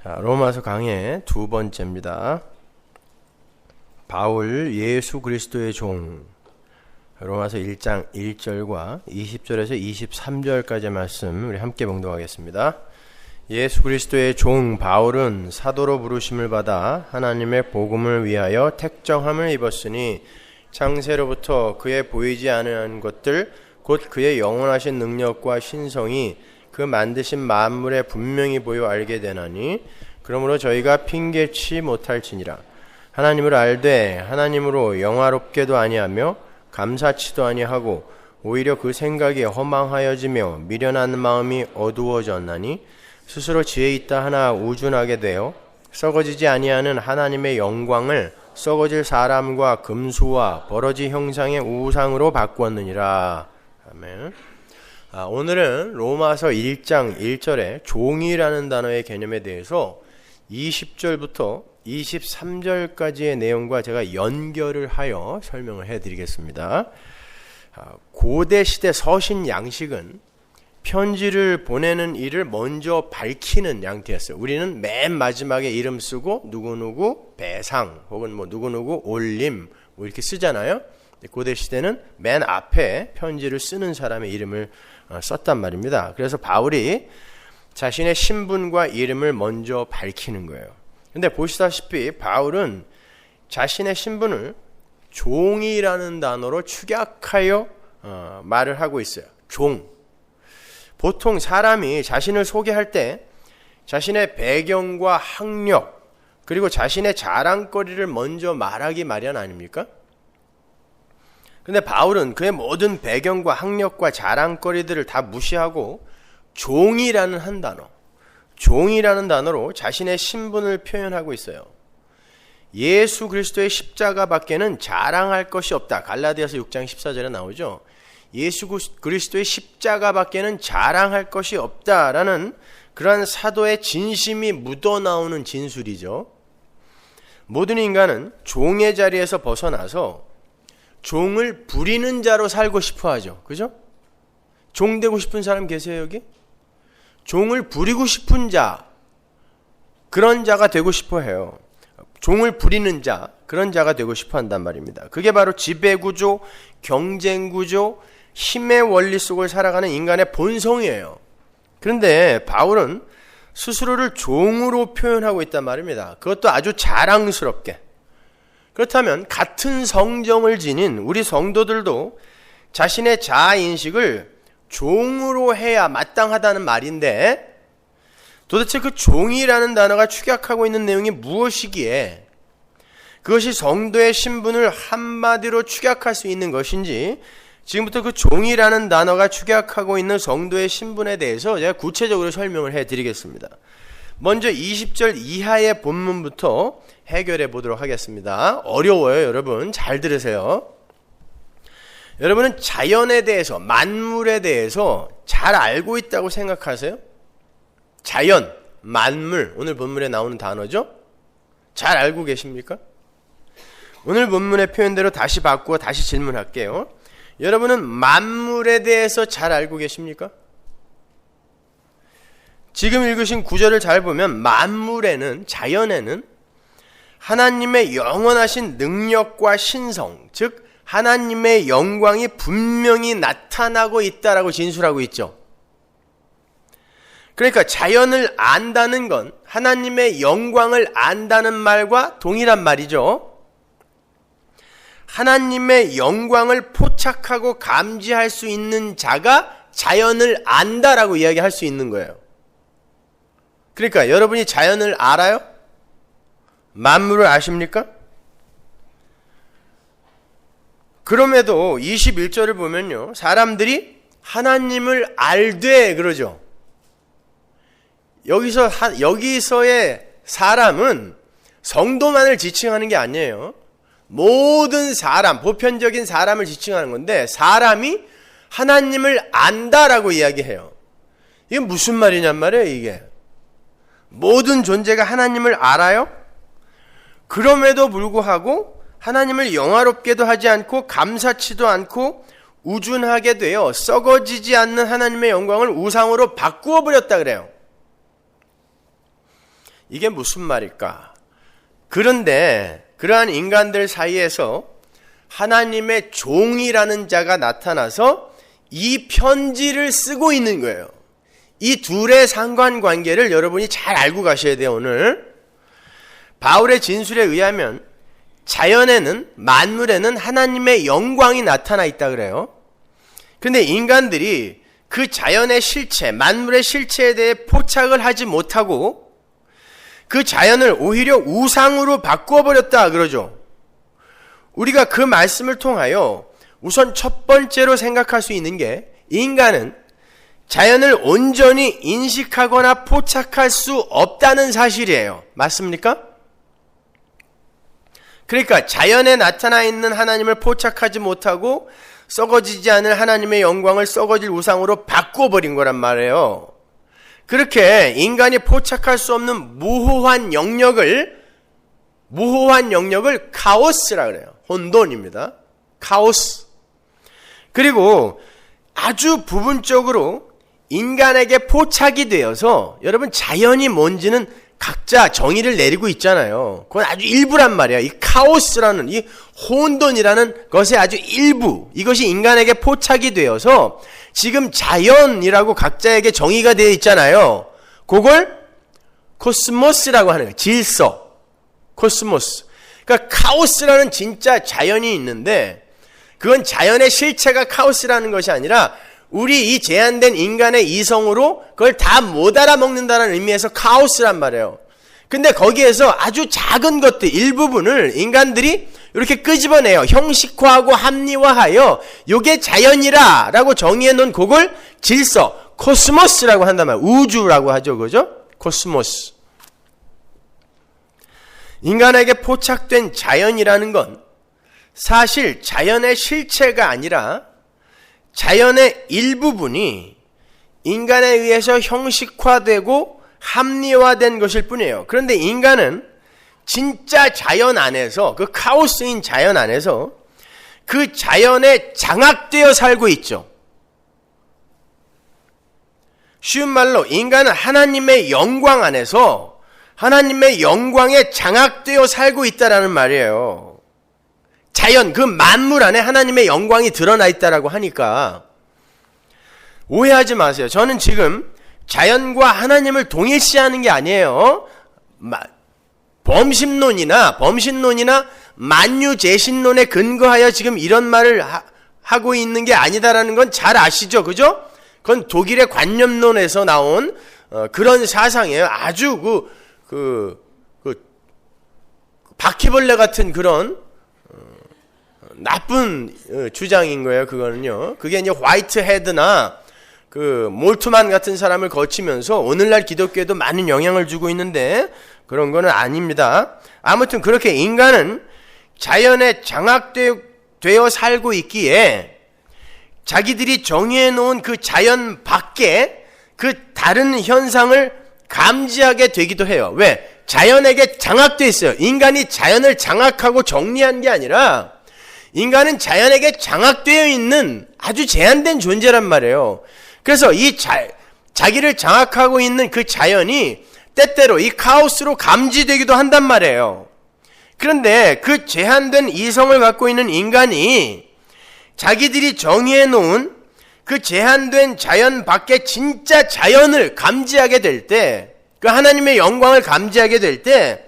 자, 로마서 강의 두 번째입니다. 바울 예수 그리스도의 종. 로마서 1장 1절과 20절에서 23절까지 말씀 우리 함께 봉독하겠습니다. 예수 그리스도의 종 바울은 사도로 부르심을 받아 하나님의 복음을 위하여 택정함을 입었으니 창세로부터 그의 보이지 않은 것들 곧 그의 영원하신 능력과 신성이 그 만드신 만물에 분명히 보여 알게 되나니 그러므로 저희가 핑계치 못할지니라. 하나님을 알되 하나님으로 영화롭게도 아니하며 감사치도 아니하고 오히려 그 생각이 허망하여지며 미련한 마음이 어두워졌나니 스스로 지혜 있다 하나 우준하게 되어 썩어지지 아니하는 하나님의 영광을 썩어질 사람과 금수와 버러지 형상의 우상으로 바꾸었느니라. 아멘. 오늘은 로마서 1장 1절에 종이라는 단어의 개념에 대해서 20절부터 23절까지의 내용과 제가 연결을 하여 설명을 해드리겠습니다. 고대 시대 서신 양식은 편지를 보내는 일을 먼저 밝히는 양태였어요. 우리는 맨 마지막에 이름 쓰고 누구누구 배상 혹은 누구누구 올림 이렇게 쓰잖아요. 고대 시대는 맨 앞에 편지를 쓰는 사람의 이름을 썼단 말입니다. 그래서 바울이 자신의 신분과 이름을 먼저 밝히는 거예요. 근데 보시다시피 바울은 자신의 신분을 종이라는 단어로 축약하여 말을 하고 있어요. 종. 보통 사람이 자신을 소개할 때 자신의 배경과 학력 그리고 자신의 자랑거리를 먼저 말하기 마련 아닙니까? 근데 바울은 그의 모든 배경과 학력과 자랑거리들을 다 무시하고 종이라는 한 단어, 종이라는 단어로 자신의 신분을 표현하고 있어요. 예수 그리스도의 십자가밖에는 자랑할 것이 없다. 갈라디아서 6장 14절에 나오죠. 예수 그리스도의 십자가밖에는 자랑할 것이 없다라는 그러한 사도의 진심이 묻어나오는 진술이죠. 모든 인간은 종의 자리에서 벗어나서 종을 부리는 자로 살고 싶어 하죠. 그죠? 종 되고 싶은 사람 계세요, 여기? 종을 부리고 싶은 자, 그런 자가 되고 싶어 해요. 종을 부리는 자, 그런 자가 되고 싶어 한단 말입니다. 그게 바로 지배구조, 경쟁구조, 힘의 원리 속을 살아가는 인간의 본성이에요. 그런데 바울은 스스로를 종으로 표현하고 있단 말입니다. 그것도 아주 자랑스럽게. 그렇다면 같은 성정을 지닌 우리 성도들도 자신의 자아인식을 종으로 해야 마땅하다는 말인데 도대체 그 종이라는 단어가 축약하고 있는 내용이 무엇이기에 그것이 성도의 신분을 한마디로 축약할 수 있는 것인지 지금부터 그 종이라는 단어가 축약하고 있는 성도의 신분에 대해서 제가 구체적으로 설명을 해드리겠습니다. 먼저 20절 이하의 본문부터 해결해 보도록 하겠습니다. 어려워요, 여러분. 잘 들으세요. 여러분은 자연에 대해서, 만물에 대해서 잘 알고 있다고 생각하세요? 자연, 만물, 오늘 본문에 나오는 단어죠? 잘 알고 계십니까? 오늘 본문의 표현대로 다시 바꾸어 다시 질문할게요. 여러분은 만물에 대해서 잘 알고 계십니까? 지금 읽으신 구절을 잘 보면 만물에는, 자연에는 하나님의 영원하신 능력과 신성, 즉 하나님의 영광이 분명히 나타나고 있다라고 진술하고 있죠. 그러니까 자연을 안다는 건 하나님의 영광을 안다는 말과 동일한 말이죠. 하나님의 영광을 포착하고 감지할 수 있는 자가 자연을 안다라고 이야기할 수 있는 거예요. 그러니까 여러분이 자연을 알아요? 만물을 아십니까? 그럼에도 21절을 보면요. 사람들이 하나님을 알되 그러죠. 여기서의 사람은 성도만을 지칭하는 게 아니에요. 모든 사람, 보편적인 사람을 지칭하는 건데 사람이 하나님을 안다라고 이야기해요. 이게 무슨 말이냔 말이에요, 이게. 모든 존재가 하나님을 알아요? 그럼에도 불구하고 하나님을 영화롭게도 하지 않고 감사치도 않고 우준하게 되어 썩어지지 않는 하나님의 영광을 우상으로 바꾸어 버렸다 그래요. 이게 무슨 말일까? 그런데 그러한 인간들 사이에서 하나님의 종이라는 자가 나타나서 이 편지를 쓰고 있는 거예요. 이 둘의 상관관계를 여러분이 잘 알고 가셔야 돼요. 오늘 바울의 진술에 의하면 자연에는, 만물에는 하나님의 영광이 나타나 있다 그래요. 그런데 인간들이 그 자연의 실체, 만물의 실체에 대해 포착을 하지 못하고 그 자연을 오히려 우상으로 바꾸어 버렸다 그러죠. 우리가 그 말씀을 통하여 우선 첫 번째로 생각할 수 있는 게, 인간은 자연을 온전히 인식하거나 포착할 수 없다는 사실이에요. 맞습니까? 그러니까 자연에 나타나 있는 하나님을 포착하지 못하고 썩어지지 않을 하나님의 영광을 썩어질 우상으로 바꾸어 버린 거란 말이에요. 그렇게 인간이 포착할 수 없는 무호한 영역을 카오스라 그래요. 혼돈입니다. 카오스. 그리고 아주 부분적으로 인간에게 포착이 되어서, 여러분 자연이 뭔지는 각자 정의를 내리고 있잖아요. 그건 아주 일부란 말이야. 이 카오스라는, 이 혼돈이라는 것의 아주 일부, 이것이 인간에게 포착이 되어서 지금 자연이라고 각자에게 정의가 되어 있잖아요. 그걸 코스모스라고 하는 거예요. 질서, 코스모스. 그러니까 카오스라는 진짜 자연이 있는데, 그건 자연의 실체가 카오스라는 것이 아니라 우리 이 제한된 인간의 이성으로 그걸 다 못 알아먹는다는 의미에서 카오스란 말이에요. 근데 거기에서 아주 작은 것들 일부분을 인간들이 이렇게 끄집어내요. 형식화하고 합리화하여 요게 자연이라 라고 정의해 놓은 그걸 질서, 코스모스라고 한단 말이에요. 우주라고 하죠. 그죠? 코스모스. 인간에게 포착된 자연이라는 건 사실 자연의 실체가 아니라 자연의 일부분이 인간에 의해서 형식화되고 합리화된 것일 뿐이에요. 그런데 인간은 진짜 자연 안에서, 그 카오스인 자연 안에서 그 자연에 장악되어 살고 있죠. 쉬운 말로 인간은 하나님의 영광 안에서 하나님의 영광에 장악되어 살고 있다라는 말이에요. 자연, 그 만물 안에 하나님의 영광이 드러나 있다라고 하니까 오해하지 마세요. 저는 지금 자연과 하나님을 동일시하는 게 아니에요. 범신론이나 만유재신론에 근거하여 지금 이런 말을 하고 있는 게 아니다라는 건 잘 아시죠? 그죠? 그건 독일의 관념론에서 나온 그런 사상이에요. 아주 바퀴벌레 같은 그런 나쁜 주장인 거예요. 그거는요. 그게 이제 화이트 헤드나 그 몰트만 같은 사람을 거치면서 오늘날 기독교에도 많은 영향을 주고 있는데 그런 거는 아닙니다. 아무튼 그렇게 인간은 자연에 장악되어 살고 있기에 자기들이 정의해 놓은 그 자연 밖에 그 다른 현상을 감지하게 되기도 해요. 왜? 자연에게 장악되어 있어요. 인간이 자연을 장악하고 정리한 게 아니라 인간은 자연에게 장악되어 있는 아주 제한된 존재란 말이에요. 그래서 이 자기를 장악하고 있는 그 자연이 때때로 이 카오스로 감지되기도 한단 말이에요. 그런데 그 제한된 이성을 갖고 있는 인간이 자기들이 정의해 놓은 그 제한된 자연 밖에 진짜 자연을 감지하게 될 때, 그 하나님의 영광을 감지하게 될 때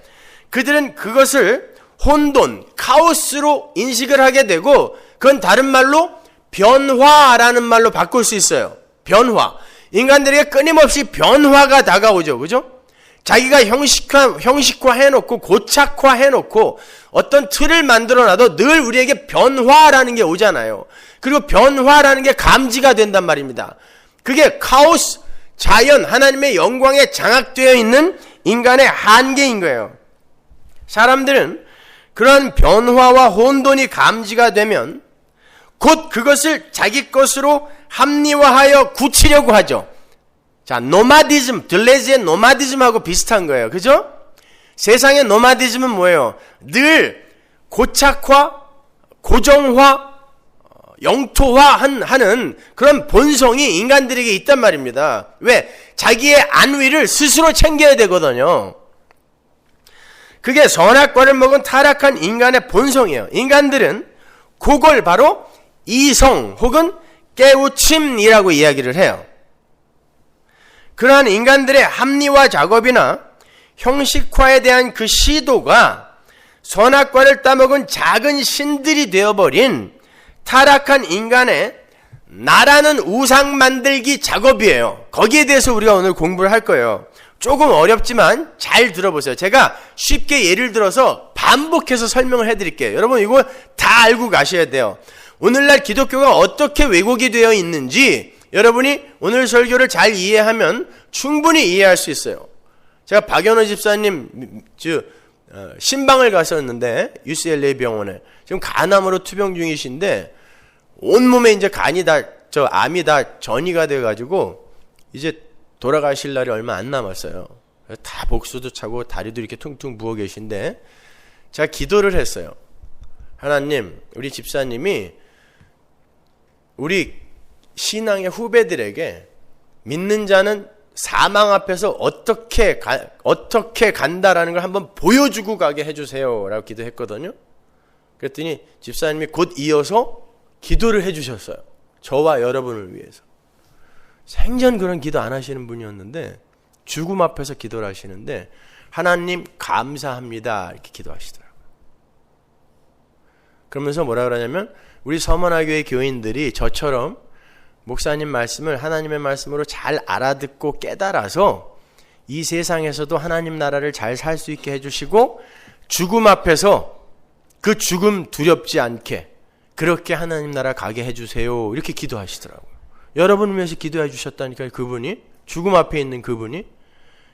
그들은 그것을 혼돈, 카오스로 인식을 하게 되고, 그건 다른 말로 변화라는 말로 바꿀 수 있어요. 변화. 인간들에게 끊임없이 변화가 다가오죠. 그죠? 자기가 형식화해놓고 고착화해놓고 어떤 틀을 만들어놔도 늘 우리에게 변화라는 게 오잖아요. 그리고 변화라는 게 감지가 된단 말입니다. 그게 카오스, 자연, 하나님의 영광에 장악되어 있는 인간의 한계인 거예요. 사람들은 그런 변화와 혼돈이 감지가 되면 곧 그것을 자기 것으로 합리화하여 굳히려고 하죠. 자, 노마디즘, 들레즈의 노마디즘하고 비슷한 거예요. 그죠? 세상의 노마디즘은 뭐예요? 늘 고착화, 고정화, 영토화하는 그런 본성이 인간들에게 있단 말입니다. 왜? 자기의 안위를 스스로 챙겨야 되거든요. 그게 선악과를 먹은 타락한 인간의 본성이에요. 인간들은 그걸 바로 이성 혹은 깨우침이라고 이야기를 해요. 그러한 인간들의 합리화 작업이나 형식화에 대한 그 시도가 선악과를 따먹은 작은 신들이 되어버린 타락한 인간의 나라는 우상 만들기 작업이에요. 거기에 대해서 우리가 오늘 공부를 할 거예요. 조금 어렵지만 잘 들어보세요. 제가 쉽게 예를 들어서 반복해서 설명을 해드릴게요. 여러분 이거 다 알고 가셔야 돼요. 오늘날 기독교가 어떻게 왜곡이 되어 있는지 여러분이 오늘 설교를 잘 이해하면 충분히 이해할 수 있어요. 제가 박연호 집사님 신방을 갔었는데 UCLA 병원에 지금 간암으로 투병 중이신데 온몸에 이제 간이 다 암이 다 전이가 돼가지고 이제 돌아가실 날이 얼마 안 남았어요. 다 복수도 차고 다리도 이렇게 퉁퉁 부어 계신데 제가 기도를 했어요. 하나님, 우리 집사님이 우리 신앙의 후배들에게 믿는 자는 사망 앞에서 어떻게 간다라는 걸 한번 보여주고 가게 해주세요 라고 기도했거든요. 그랬더니 집사님이 곧 이어서 기도를 해주셨어요. 저와 여러분을 위해서. 생전 그런 기도 안 하시는 분이었는데 죽음 앞에서 기도를 하시는데 하나님 감사합니다 이렇게 기도하시더라고요. 그러면서 뭐라 그러냐면 우리 서머나교회 교인들이 저처럼 목사님 말씀을 하나님의 말씀으로 잘 알아듣고 깨달아서 이 세상에서도 하나님 나라를 잘 살 수 있게 해주시고 죽음 앞에서 그 죽음 두렵지 않게 그렇게 하나님 나라 가게 해주세요 이렇게 기도하시더라고요. 여러분을 위해서 기도해 주셨다니까요. 그분이 죽음 앞에 있는 그분이.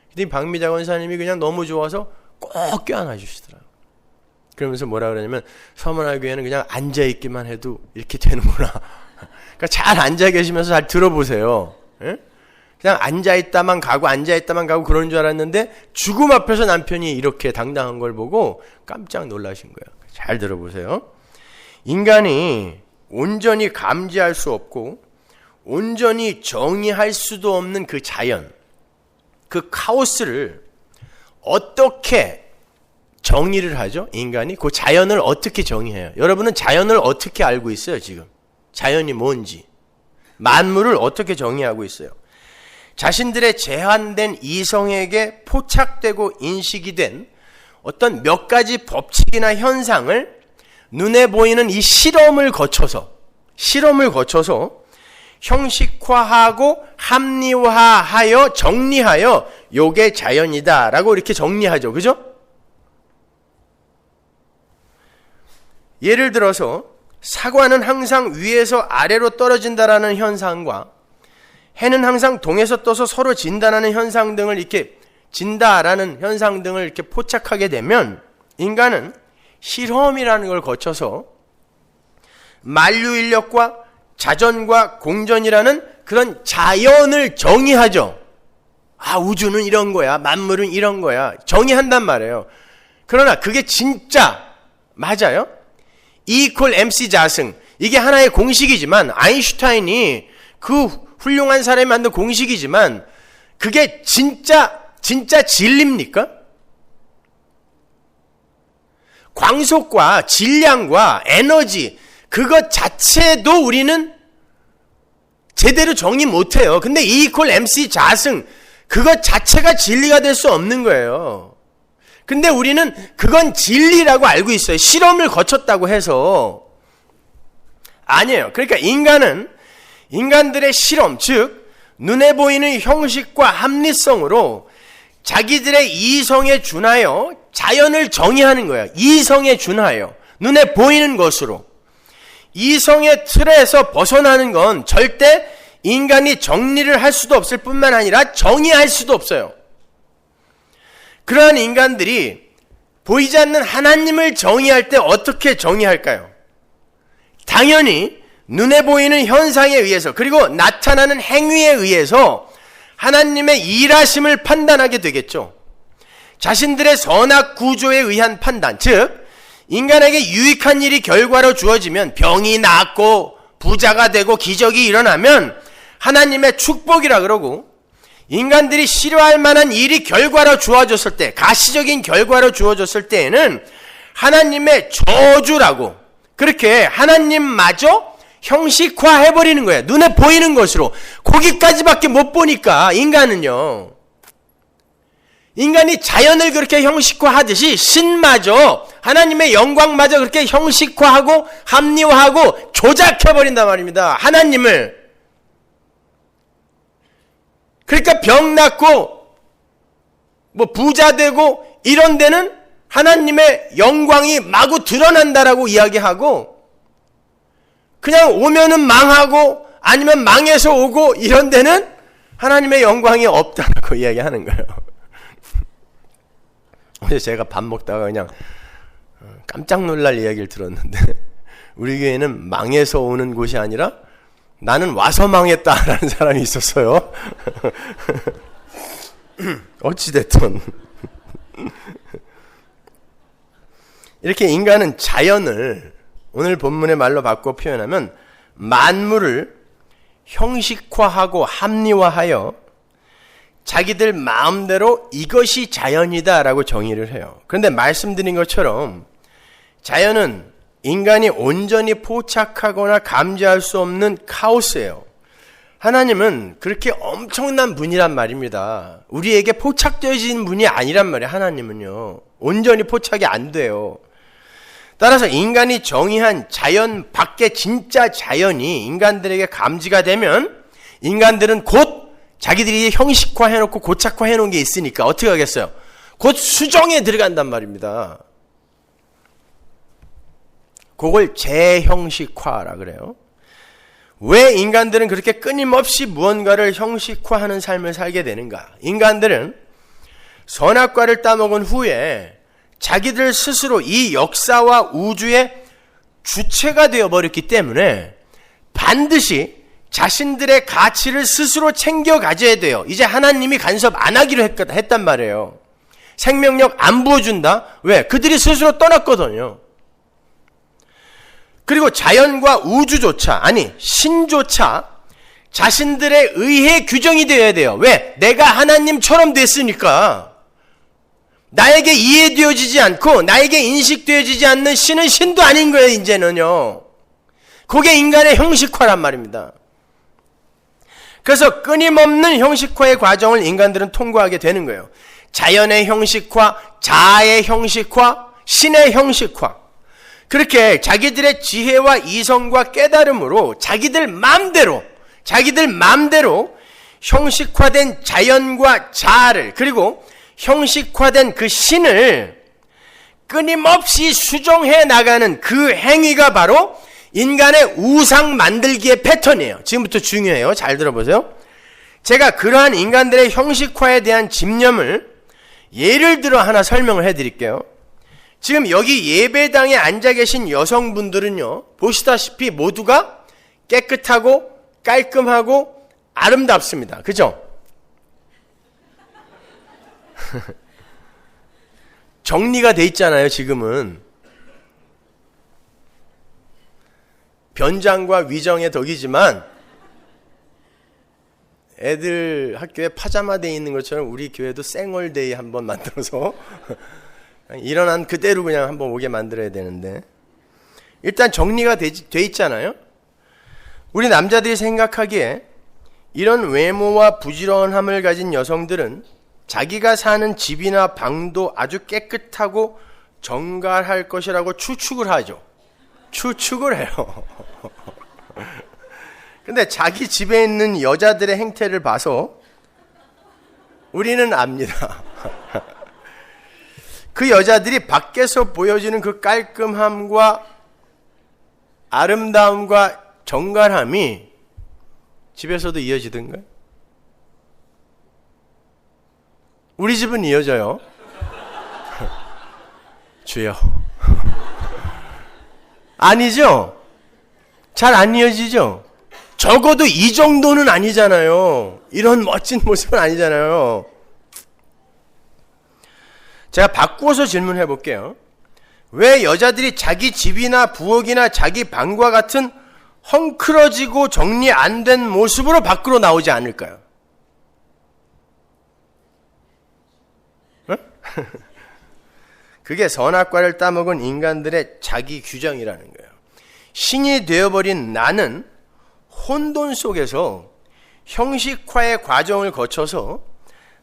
근데 박미자 권사님이 그냥 너무 좋아서 꼭 껴안아 주시더라고요. 그러면서 뭐라 그러냐면 서머나교회는 그냥 앉아있기만 해도 이렇게 되는구나. 그러니까 잘 앉아 계시면서 잘 들어보세요. 예? 그냥 앉아있다만 가고 그런 줄 알았는데 죽음 앞에서 남편이 이렇게 당당한 걸 보고 깜짝 놀라신 거예요. 잘 들어보세요. 인간이 온전히 감지할 수 없고 온전히 정의할 수도 없는 그 자연, 그 카오스를 어떻게 정의를 하죠? 인간이 그 자연을 어떻게 정의해요? 여러분은 자연을 어떻게 알고 있어요? 지금 자연이 뭔지, 만물을 어떻게 정의하고 있어요? 자신들의 제한된 이성에게 포착되고 인식이 된 어떤 몇 가지 법칙이나 현상을 눈에 보이는 이 실험을 거쳐서 형식화하고 합리화하여 정리하여 요게 자연이다라고 이렇게 정리하죠. 그죠? 예를 들어서 사과는 항상 위에서 아래로 떨어진다라는 현상과 해는 항상 동에서 떠서 서로 진다라는 현상 등을 이렇게 진다라는 현상 등을 이렇게 포착하게 되면 인간은 실험이라는 걸 거쳐서 만류인력과 자전과 공전이라는 그런 자연을 정의하죠. 아, 우주는 이런 거야. 만물은 이런 거야. 정의한단 말이에요. 그러나 그게 진짜 맞아요? E = MC 자승. 이게 하나의 공식이지만 아인슈타인이 그 훌륭한 사람이 만든 공식이지만 그게 진짜 진리입니까? 광속과 질량과 에너지 그것 자체도 우리는 제대로 정의 못해요. 근데 E = MC 자승 그것 자체가 진리가 될 수 없는 거예요. 근데 우리는 그건 진리라고 알고 있어요. 실험을 거쳤다고 해서. 아니에요. 그러니까 인간들의 실험, 즉 눈에 보이는 형식과 합리성으로 자기들의 이성에 준하여 자연을 정의하는 거예요. 이성에 준하여 눈에 보이는 것으로. 이성의 틀에서 벗어나는 건 절대 인간이 정리를 할 수도 없을 뿐만 아니라 정의할 수도 없어요. 그러한 인간들이 보이지 않는 하나님을 정의할 때 어떻게 정의할까요? 당연히 눈에 보이는 현상에 의해서 그리고 나타나는 행위에 의해서 하나님의 일하심을 판단하게 되겠죠. 자신들의 선악 구조에 의한 판단, 즉 인간에게 유익한 일이 결과로 주어지면 병이 낫고 부자가 되고 기적이 일어나면 하나님의 축복이라 그러고 인간들이 싫어할 만한 일이 결과로 주어졌을 때, 가시적인 결과로 주어졌을 때에는 하나님의 저주라고, 그렇게 하나님마저 형식화해버리는 거예요. 눈에 보이는 것으로. 거기까지밖에 못 보니까 인간은요, 인간이 자연을 그렇게 형식화하듯이 신마저, 하나님의 영광마저 그렇게 형식화하고 합리화하고 조작해버린단 말입니다. 하나님을. 그러니까 병 낫고 뭐 부자 되고 이런 데는 하나님의 영광이 마구 드러난다라고 이야기하고, 그냥 오면은 망하고 아니면 망해서 오고 이런 데는 하나님의 영광이 없다라고 이야기하는 거예요. 어제 제가 밥 먹다가 그냥 깜짝 놀랄 이야기를 들었는데, 우리 교회는 망해서 오는 곳이 아니라 나는 와서 망했다라는 사람이 있었어요. 어찌됐든 이렇게 인간은 자연을 오늘 본문의 말로 바꿔 표현하면 만물을 형식화하고 합리화하여 자기들 마음대로 이것이 자연이다라고 정의를 해요. 그런데 말씀드린 것처럼 자연은 인간이 온전히 포착하거나 감지할 수 없는 카오스예요. 하나님은 그렇게 엄청난 분이란 말입니다. 우리에게 포착되어진 분이 아니란 말이에요. 하나님은요, 온전히 포착이 안 돼요. 따라서 인간이 정의한 자연 밖의 진짜 자연이 인간들에게 감지가 되면 인간들은 곧 자기들이 형식화해놓고 고착화해놓은 게 있으니까 어떻게 하겠어요? 곧 수정에 들어간단 말입니다. 그걸 재형식화라 그래요. 왜 인간들은 그렇게 끊임없이 무언가를 형식화하는 삶을 살게 되는가? 인간들은 선악과를 따먹은 후에 자기들 스스로 이 역사와 우주의 주체가 되어버렸기 때문에 반드시 자신들의 가치를 스스로 챙겨 가져야 돼요. 이제 하나님이 간섭 안 하기로 했단 말이에요. 생명력 안 부어준다? 왜? 그들이 스스로 떠났거든요. 그리고 자연과 우주조차, 아니 신조차 자신들에 의해 규정이 되어야 돼요. 왜? 내가 하나님처럼 됐으니까. 나에게 이해되어지지 않고 나에게 인식되어지지 않는 신은 신도 아닌 거예요. 이제는요. 그게 인간의 형식화란 말입니다. 그래서 끊임없는 형식화의 과정을 인간들은 통과하게 되는 거예요. 자연의 형식화, 자아의 형식화, 신의 형식화. 그렇게 자기들의 지혜와 이성과 깨달음으로 자기들 마음대로 형식화된 자연과 자아를, 그리고 형식화된 그 신을 끊임없이 수정해 나가는 그 행위가 바로 인간의 우상 만들기의 패턴이에요. 지금부터 중요해요. 잘 들어보세요. 제가 그러한 인간들의 형식화에 대한 집념을 예를 들어 하나 설명을 해드릴게요. 지금 여기 예배당에 앉아 계신 여성분들은요, 보시다시피 모두가 깨끗하고 깔끔하고 아름답습니다. 그죠? 정리가 돼 있잖아요. 지금은 변장과 위정의 덕이지만 애들 학교에 파자마 돼 있는 것처럼 우리 교회도 쌩얼데이 한번 만들어서 일어난 그대로 그냥 한번 오게 만들어야 되는데, 일단 정리가 돼 있잖아요. 우리 남자들이 생각하기에 이런 외모와 부지런함을 가진 여성들은 자기가 사는 집이나 방도 아주 깨끗하고 정갈할 것이라고 추측을 하죠. 추측을 해요. 근데 자기 집에 있는 여자들의 행태를 봐서 우리는 압니다. 그 여자들이 밖에서 보여주는 그 깔끔함과 아름다움과 정갈함이 집에서도 이어지던가요? 우리 집은 이어져요. 주여. 아니죠? 잘 안 이어지죠? 적어도 이 정도는 아니잖아요. 이런 멋진 모습은 아니잖아요. 제가 바꾸어서 질문해 볼게요. 왜 여자들이 자기 집이나 부엌이나 자기 방과 같은 헝클어지고 정리 안 된 모습으로 밖으로 나오지 않을까요? 그게 선악과를 따먹은 인간들의 자기 규정이라는 거예요. 신이 되어버린 나는 혼돈 속에서 형식화의 과정을 거쳐서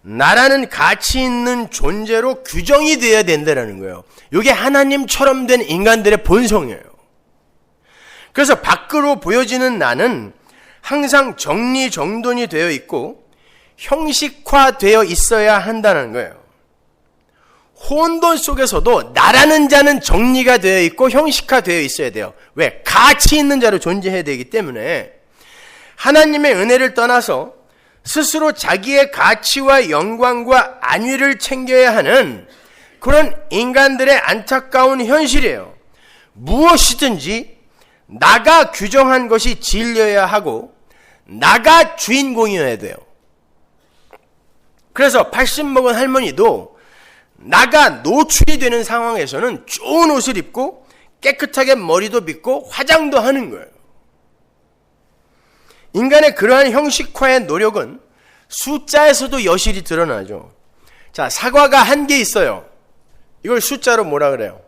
나라는 가치 있는 존재로 규정이 되어야 된다는 거예요. 이게 하나님처럼 된 인간들의 본성이에요. 그래서 밖으로 보여지는 나는 항상 정리정돈이 되어 있고 형식화되어 있어야 한다는 거예요. 혼돈 속에서도 나라는 자는 정리가 되어 있고 형식화되어 있어야 돼요. 왜? 가치 있는 자로 존재해야 되기 때문에 하나님의 은혜를 떠나서 스스로 자기의 가치와 영광과 안위를 챙겨야 하는 그런 인간들의 안타까운 현실이에요. 무엇이든지 나가 규정한 것이 진리여야 하고 나가 주인공이어야 돼요. 그래서 80 먹은 할머니도 나가 노출이 되는 상황에서는 좋은 옷을 입고 깨끗하게 머리도 빗고 화장도 하는 거예요. 인간의 그러한 형식화의 노력은 숫자에서도 여실히 드러나죠. 자, 사과가 한 개 있어요. 이걸 숫자로 뭐라 그래요?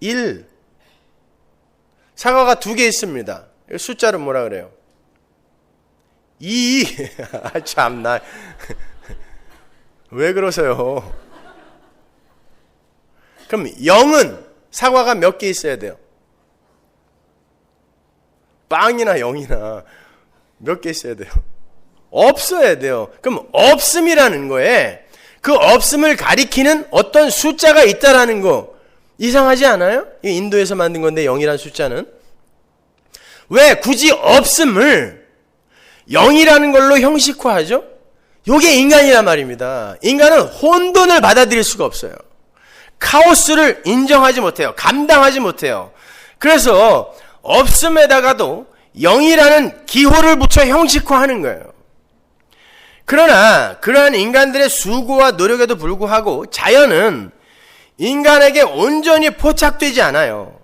1. 사과가 2개 있습니다. 이걸 숫자로 뭐라 그래요? 2. 참나. 왜 그러세요? 그럼 0은 사과가 몇 개 있어야 돼요? 빵이나 0이나 몇 개 있어야 돼요? 없어야 돼요. 그럼 없음이라는 거에 그 없음을 가리키는 어떤 숫자가 있다라는 거 이상하지 않아요? 인도에서 만든 건데 0이라는 숫자는 왜 굳이 없음을 0이라는 걸로 형식화하죠? 이게 인간이란 말입니다. 인간은 혼돈을 받아들일 수가 없어요. 카오스를 인정하지 못해요. 감당하지 못해요. 그래서 없음에다가도 0이라는 기호를 붙여 형식화하는 거예요. 그러나 그러한 인간들의 수고와 노력에도 불구하고 자연은 인간에게 온전히 포착되지 않아요.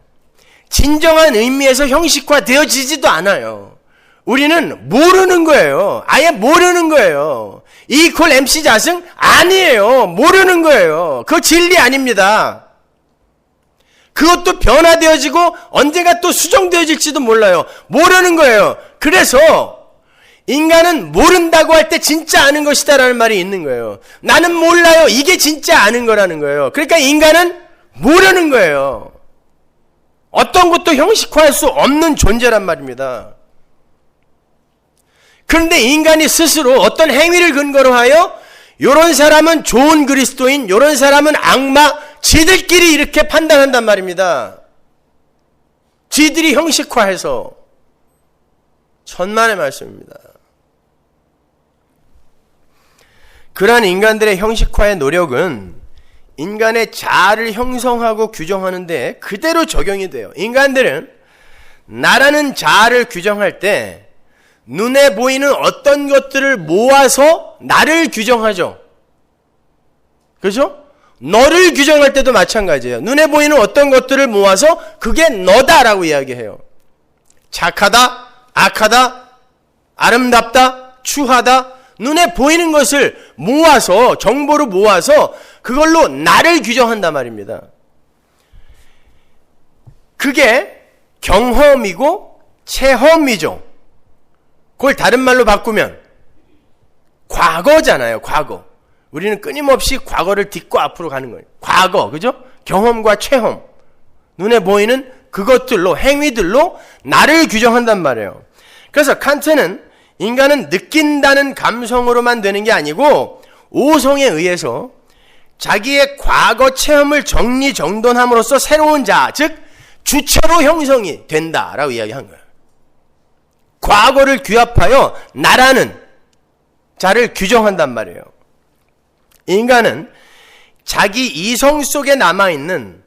진정한 의미에서 형식화되어지지도 않아요. 우리는 모르는 거예요. 아예 모르는 거예요. E = MC 자승? 아니에요. 모르는 거예요. 그거 진리 아닙니다. 그것도 변화되어지고 언젠가 또 수정되어질지도 몰라요. 모르는 거예요. 그래서 인간은 모른다고 할 때 진짜 아는 것이다라는 말이 있는 거예요. 나는 몰라요. 이게 진짜 아는 거라는 거예요. 그러니까 인간은 모르는 거예요. 어떤 것도 형식화할 수 없는 존재란 말입니다. 그런데 인간이 스스로 어떤 행위를 근거로 하여 요런 사람은 좋은 그리스도인, 요런 사람은 악마, 지들끼리 이렇게 판단한단 말입니다. 지들이 형식화해서. 천만의 말씀입니다. 그러한 인간들의 형식화의 노력은 인간의 자아를 형성하고 규정하는데 그대로 적용이 돼요. 인간들은 나라는 자아를 규정할 때 눈에 보이는 어떤 것들을 모아서 나를 규정하죠. 그렇죠? 너를 규정할 때도 마찬가지예요. 눈에 보이는 어떤 것들을 모아서 그게 너다라고 이야기해요. 착하다, 악하다, 아름답다, 추하다, 눈에 보이는 것을 모아서, 정보를 모아서 그걸로 나를 규정한단 말입니다. 그게 경험이고 체험이죠. 그걸 다른 말로 바꾸면 과거잖아요. 과거. 우리는 끊임없이 과거를 딛고 앞으로 가는 거예요. 과거, 그죠? 경험과 체험. 눈에 보이는 그것들로, 행위들로 나를 규정한단 말이에요. 그래서 칸트는 인간은 느낀다는 감성으로만 되는 게 아니고 오성에 의해서 자기의 과거 체험을 정리정돈함으로써 새로운 자, 즉 주체로 형성이 된다라고 이야기한 거예요. 과거를 규합하여 나라는 자를 규정한단 말이에요. 인간은 자기 이성 속에 남아있는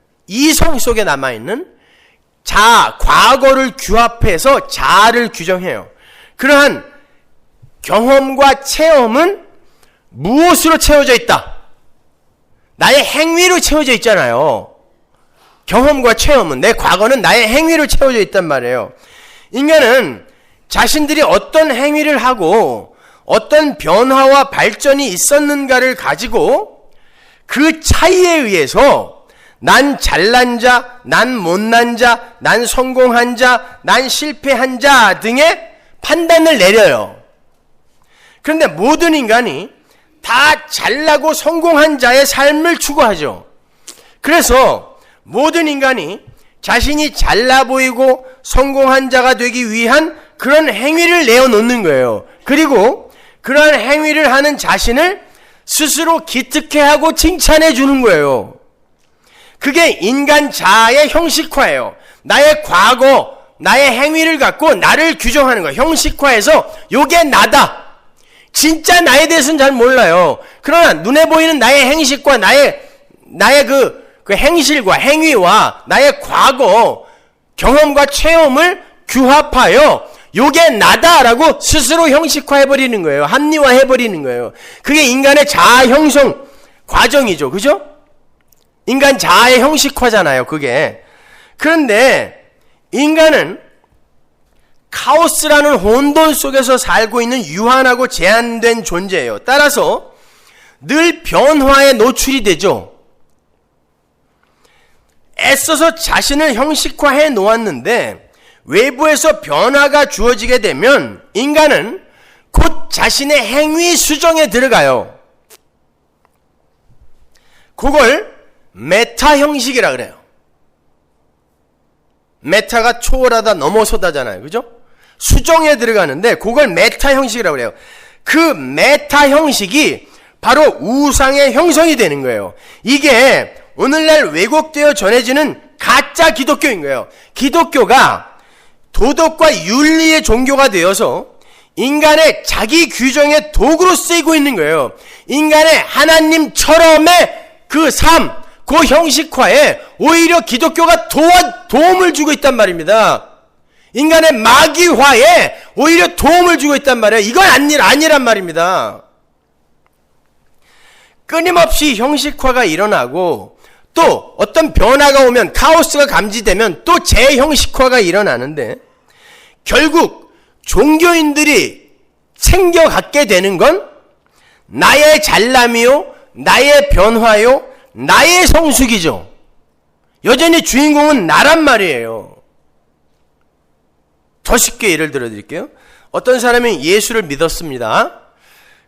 자, 과거를 규합해서 자아를 규정해요. 그러한 경험과 체험은 무엇으로 채워져 있다? 나의 행위로 채워져 있잖아요. 경험과 체험은, 내 과거는 나의 행위로 채워져 있단 말이에요. 인간은 자신들이 어떤 행위를 하고 어떤 변화와 발전이 있었는가를 가지고 그 차이에 의해서 난 잘난 자, 난 못난 자, 난 성공한 자, 난 실패한 자 등의 판단을 내려요. 그런데 모든 인간이 다 잘나고 성공한 자의 삶을 추구하죠. 그래서 모든 인간이 자신이 잘나 보이고 성공한 자가 되기 위한 그런 행위를 내어놓는 거예요. 그리고 그런 행위를 하는 자신을 스스로 기특해하고 칭찬해 주는 거예요. 그게 인간 자아의 형식화예요. 나의 과거, 나의 행위를 갖고 나를 규정하는 거예요. 형식화해서 요게 나다. 진짜 나에 대해서는 잘 몰라요. 그러나 눈에 보이는 나의 행식과 나의 그 행실과 행위와 나의 과거 경험과 체험을 규합하여 요게 나다라고 스스로 형식화해버리는 거예요. 합리화해버리는 거예요. 그게 인간의 자아 형성 과정이죠. 그죠? 인간 자아의 형식화잖아요. 그게. 그런데 인간은 카오스라는 혼돈 속에서 살고 있는 유한하고 제한된 존재예요. 따라서 늘 변화에 노출이 되죠. 애써서 자신을 형식화해 놓았는데 외부에서 변화가 주어지게 되면 인간은 곧 자신의 행위 수정에 들어가요. 그걸 메타 형식이라 그래요. 메타가 초월하다 넘어서다잖아요. 그죠? 수정에 들어가는데 그걸 메타 형식이라고 그래요. 그 메타 형식이 바로 우상의 형성이 되는 거예요. 이게 오늘날 왜곡되어 전해지는 가짜 기독교인 거예요. 기독교가 도덕과 윤리의 종교가 되어서 인간의 자기 규정의 도구로 쓰이고 있는 거예요. 인간의 하나님처럼의 그 삶, 그 형식화에 오히려 기독교가 도움을 주고 있단 말입니다. 인간의 마귀화에 오히려 도움을 주고 있단 말이에요. 이건 아니란 말입니다. 끊임없이 형식화가 일어나고 또 어떤 변화가 오면 카오스가 감지되면 또 재형식화가 일어나는데 결국 종교인들이 챙겨갖게 되는 건 나의 잘남이요, 나의 변화요, 나의 성숙이죠. 여전히 주인공은 나란 말이에요. 더 쉽게 예를 들어 드릴게요. 어떤 사람이 예수를 믿었습니다.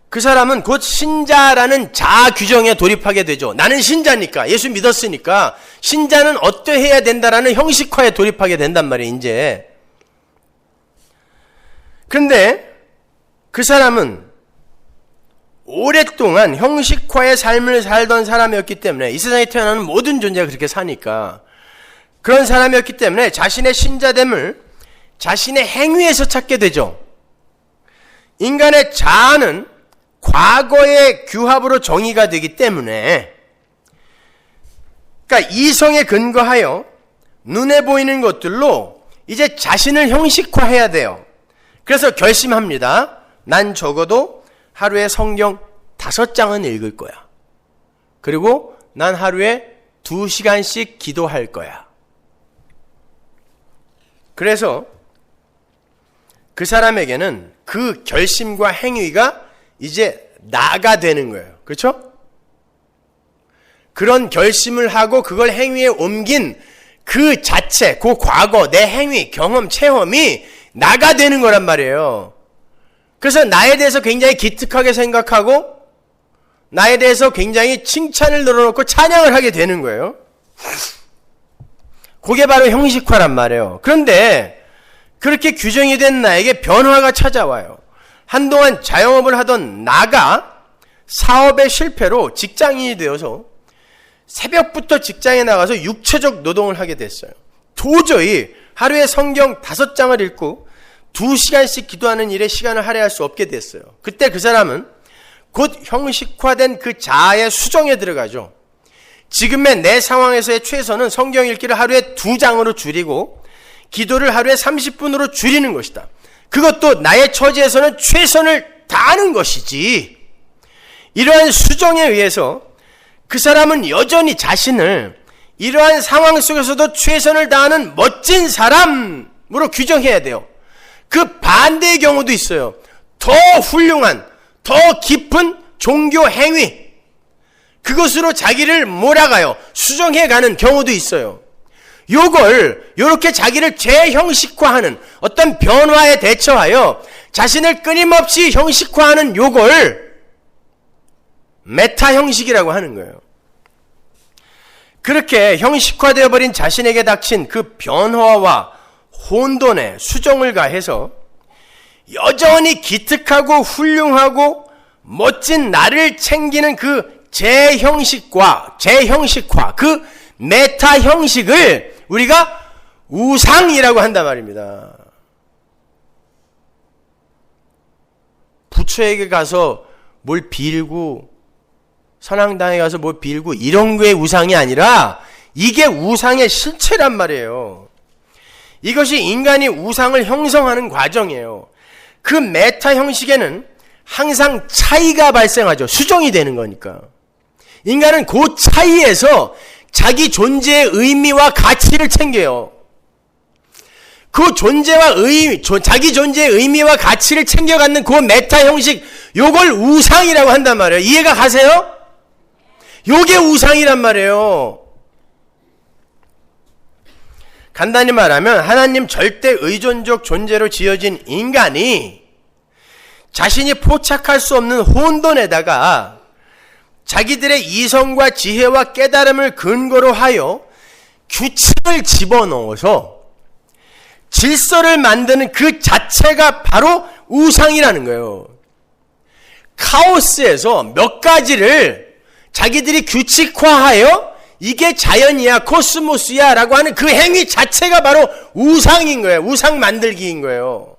그 사람은 곧 신자라는 자아 규정에 돌입하게 되죠. 나는 신자니까, 예수 믿었으니까 신자는 어떠해야 된다라는 형식화에 돌입하게 된단 말이에요, 이제. 그런데 그 사람은 오랫동안 형식화의 삶을 살던 사람이었기 때문에 이 세상에 태어나는 모든 존재가 그렇게 사니까 그런 사람이었기 때문에 자신의 신자됨을 자신의 행위에서 찾게 되죠. 인간의 자아는 과거의 규합으로 정의가 되기 때문에 그러니까 이성에 근거하여 눈에 보이는 것들로 이제 자신을 형식화해야 돼요. 그래서 결심합니다. 난 적어도 하루에 성경 5장은 읽을 거야. 그리고 난 하루에 2시간씩 기도할 거야. 그래서 그 사람에게는 그 결심과 행위가 이제 나가 되는 거예요. 그렇죠? 그런 결심을 하고 그걸 행위에 옮긴 그 자체, 그 과거, 내 행위, 경험, 체험이 나가 되는 거란 말이에요. 그래서 나에 대해서 굉장히 기특하게 생각하고 나에 대해서 굉장히 칭찬을 늘어놓고 찬양을 하게 되는 거예요. 그게 바로 형식화란 말이에요. 그런데 그렇게 규정이 된 나에게 변화가 찾아와요. 한동안 자영업을 하던 나가 사업의 실패로 직장인이 되어서 새벽부터 직장에 나가서 육체적 노동을 하게 됐어요. 도저히 하루에 성경 5장을 읽고 2시간씩 기도하는 일에 시간을 할애할 수 없게 됐어요. 그때 그 사람은 곧 형식화된 그 자아의 수정에 들어가죠. 지금의 내 상황에서의 최선은 성경 읽기를 하루에 2장으로 줄이고 기도를 하루에 30분으로 줄이는 것이다. 그것도 나의 처지에서는 최선을 다하는 것이지. 이러한 수정에 의해서 그 사람은 여전히 자신을 이러한 상황 속에서도 최선을 다하는 멋진 사람으로 규정해야 돼요. 그 반대의 경우도 있어요. 더 훌륭한, 더 깊은 종교 행위. 그것으로 자기를 몰아가요. 수정해가는 경우도 있어요. 요걸 요렇게 자기를 재형식화하는 어떤 변화에 대처하여 자신을 끊임없이 형식화하는 요걸 메타 형식이라고 하는 거예요. 그렇게 형식화되어 버린 자신에게 닥친 그 변화와 혼돈에 수정을 가해서 여전히 기특하고 훌륭하고 멋진 나를 챙기는 그 재형식화, 그 메타 형식을 우리가 우상이라고 한단 말입니다. 부처에게 가서 뭘 빌고 선앙당에 가서 뭘 빌고 이런 게 우상이 아니라 이게 우상의 실체란 말이에요. 이것이 인간이 우상을 형성하는 과정이에요. 그 메타 형식에는 항상 차이가 발생하죠. 수정이 되는 거니까. 인간은 그 차이에서 자기 존재의 의미와 가치를 챙겨요. 그 자기 존재의 의미와 가치를 챙겨갖는 그 메타 형식, 요걸 우상이라고 한단 말이에요. 이해가 가세요? 요게 우상이란 말이에요. 간단히 말하면 하나님 절대 의존적 존재로 지어진 인간이 자신이 포착할 수 없는 혼돈에다가 자기들의 이성과 지혜와 깨달음을 근거로 하여 규칙을 집어넣어서 질서를 만드는 그 자체가 바로 우상이라는 거예요. 카오스에서 몇 가지를 자기들이 규칙화하여 이게 자연이야, 코스모스야 라고 하는 그 행위 자체가 바로 우상인 거예요. 우상 만들기인 거예요.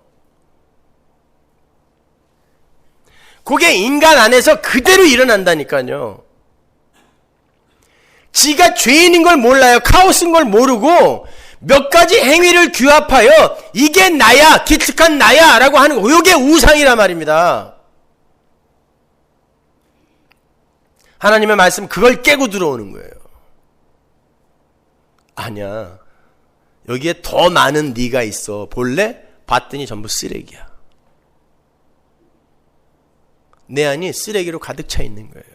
그게 인간 안에서 그대로 일어난다니까요. 지가 죄인인 걸 몰라요. 카오스인 걸 모르고 몇 가지 행위를 규합하여 이게 나야, 기특한 나야 라고 하는 거. 이게 우상이란 말입니다. 하나님의 말씀 그걸 깨고 들어오는 거예요. 아니야. 여기에 더 많은 네가 있어. 볼래? 봤더니 전부 쓰레기야. 내 안이 쓰레기로 가득 차 있는 거예요.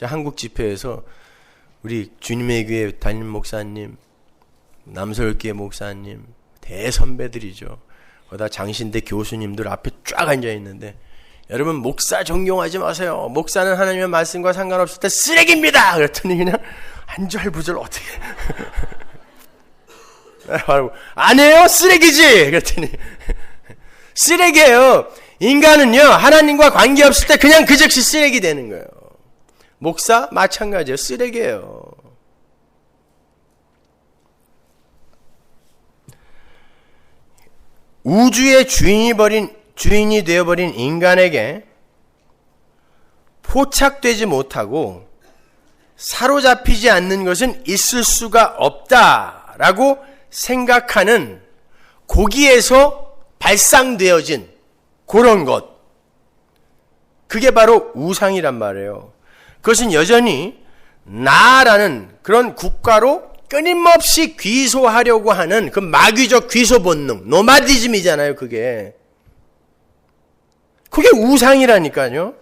한국 집회에서 우리 주님의 교회 담임 목사님, 남서울교회 목사님, 대선배들이죠. 거기다 장신대 교수님들 앞에 쫙 앉아 있는데, 여러분 목사 존경하지 마세요. 목사는 하나님의 말씀과 상관없을 때 쓰레기입니다. 그랬더니 그냥 안절부절 어떻게 안 해요? 쓰레기지. 그랬더니 쓰레기예요. 인간은요 하나님과 관계없을 때 그냥 그 즉시 쓰레기 되는 거예요. 목사 마찬가지예요. 쓰레기예요. 우주의 주인이 되어버린 인간에게 포착되지 못하고 사로잡히지 않는 것은 있을 수가 없다라고 생각하는 거기에서 발상되어진 그런 것, 그게 바로 우상이란 말이에요. 그것은 여전히 나라는 그런 국가로 끊임없이 귀소하려고 하는 그 마귀적 귀소 본능, 노마디즘이잖아요. 그게 우상이라니까요.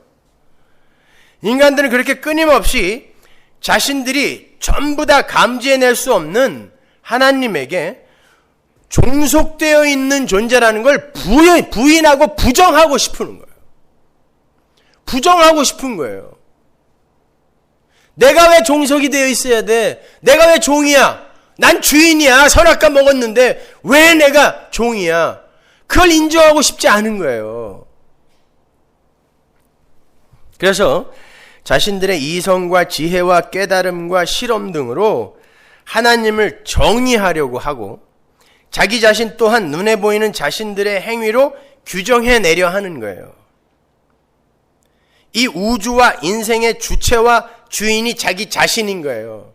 인간들은 그렇게 끊임없이 자신들이 전부 다 감지해낼 수 없는 하나님에게 종속되어 있는 존재라는 걸 부인하고 부정하고 싶은 거예요. 부정하고 싶은 거예요. 내가 왜 종속이 되어 있어야 돼? 내가 왜 종이야? 난 주인이야. 선악과 먹었는데 왜 내가 종이야? 그걸 인정하고 싶지 않은 거예요. 그래서 자신들의 이성과 지혜와 깨달음과 실험 등으로 하나님을 정의하려고 하고 자기 자신 또한 눈에 보이는 자신들의 행위로 규정해내려 하는 거예요. 이 우주와 인생의 주체와 주인이 자기 자신인 거예요.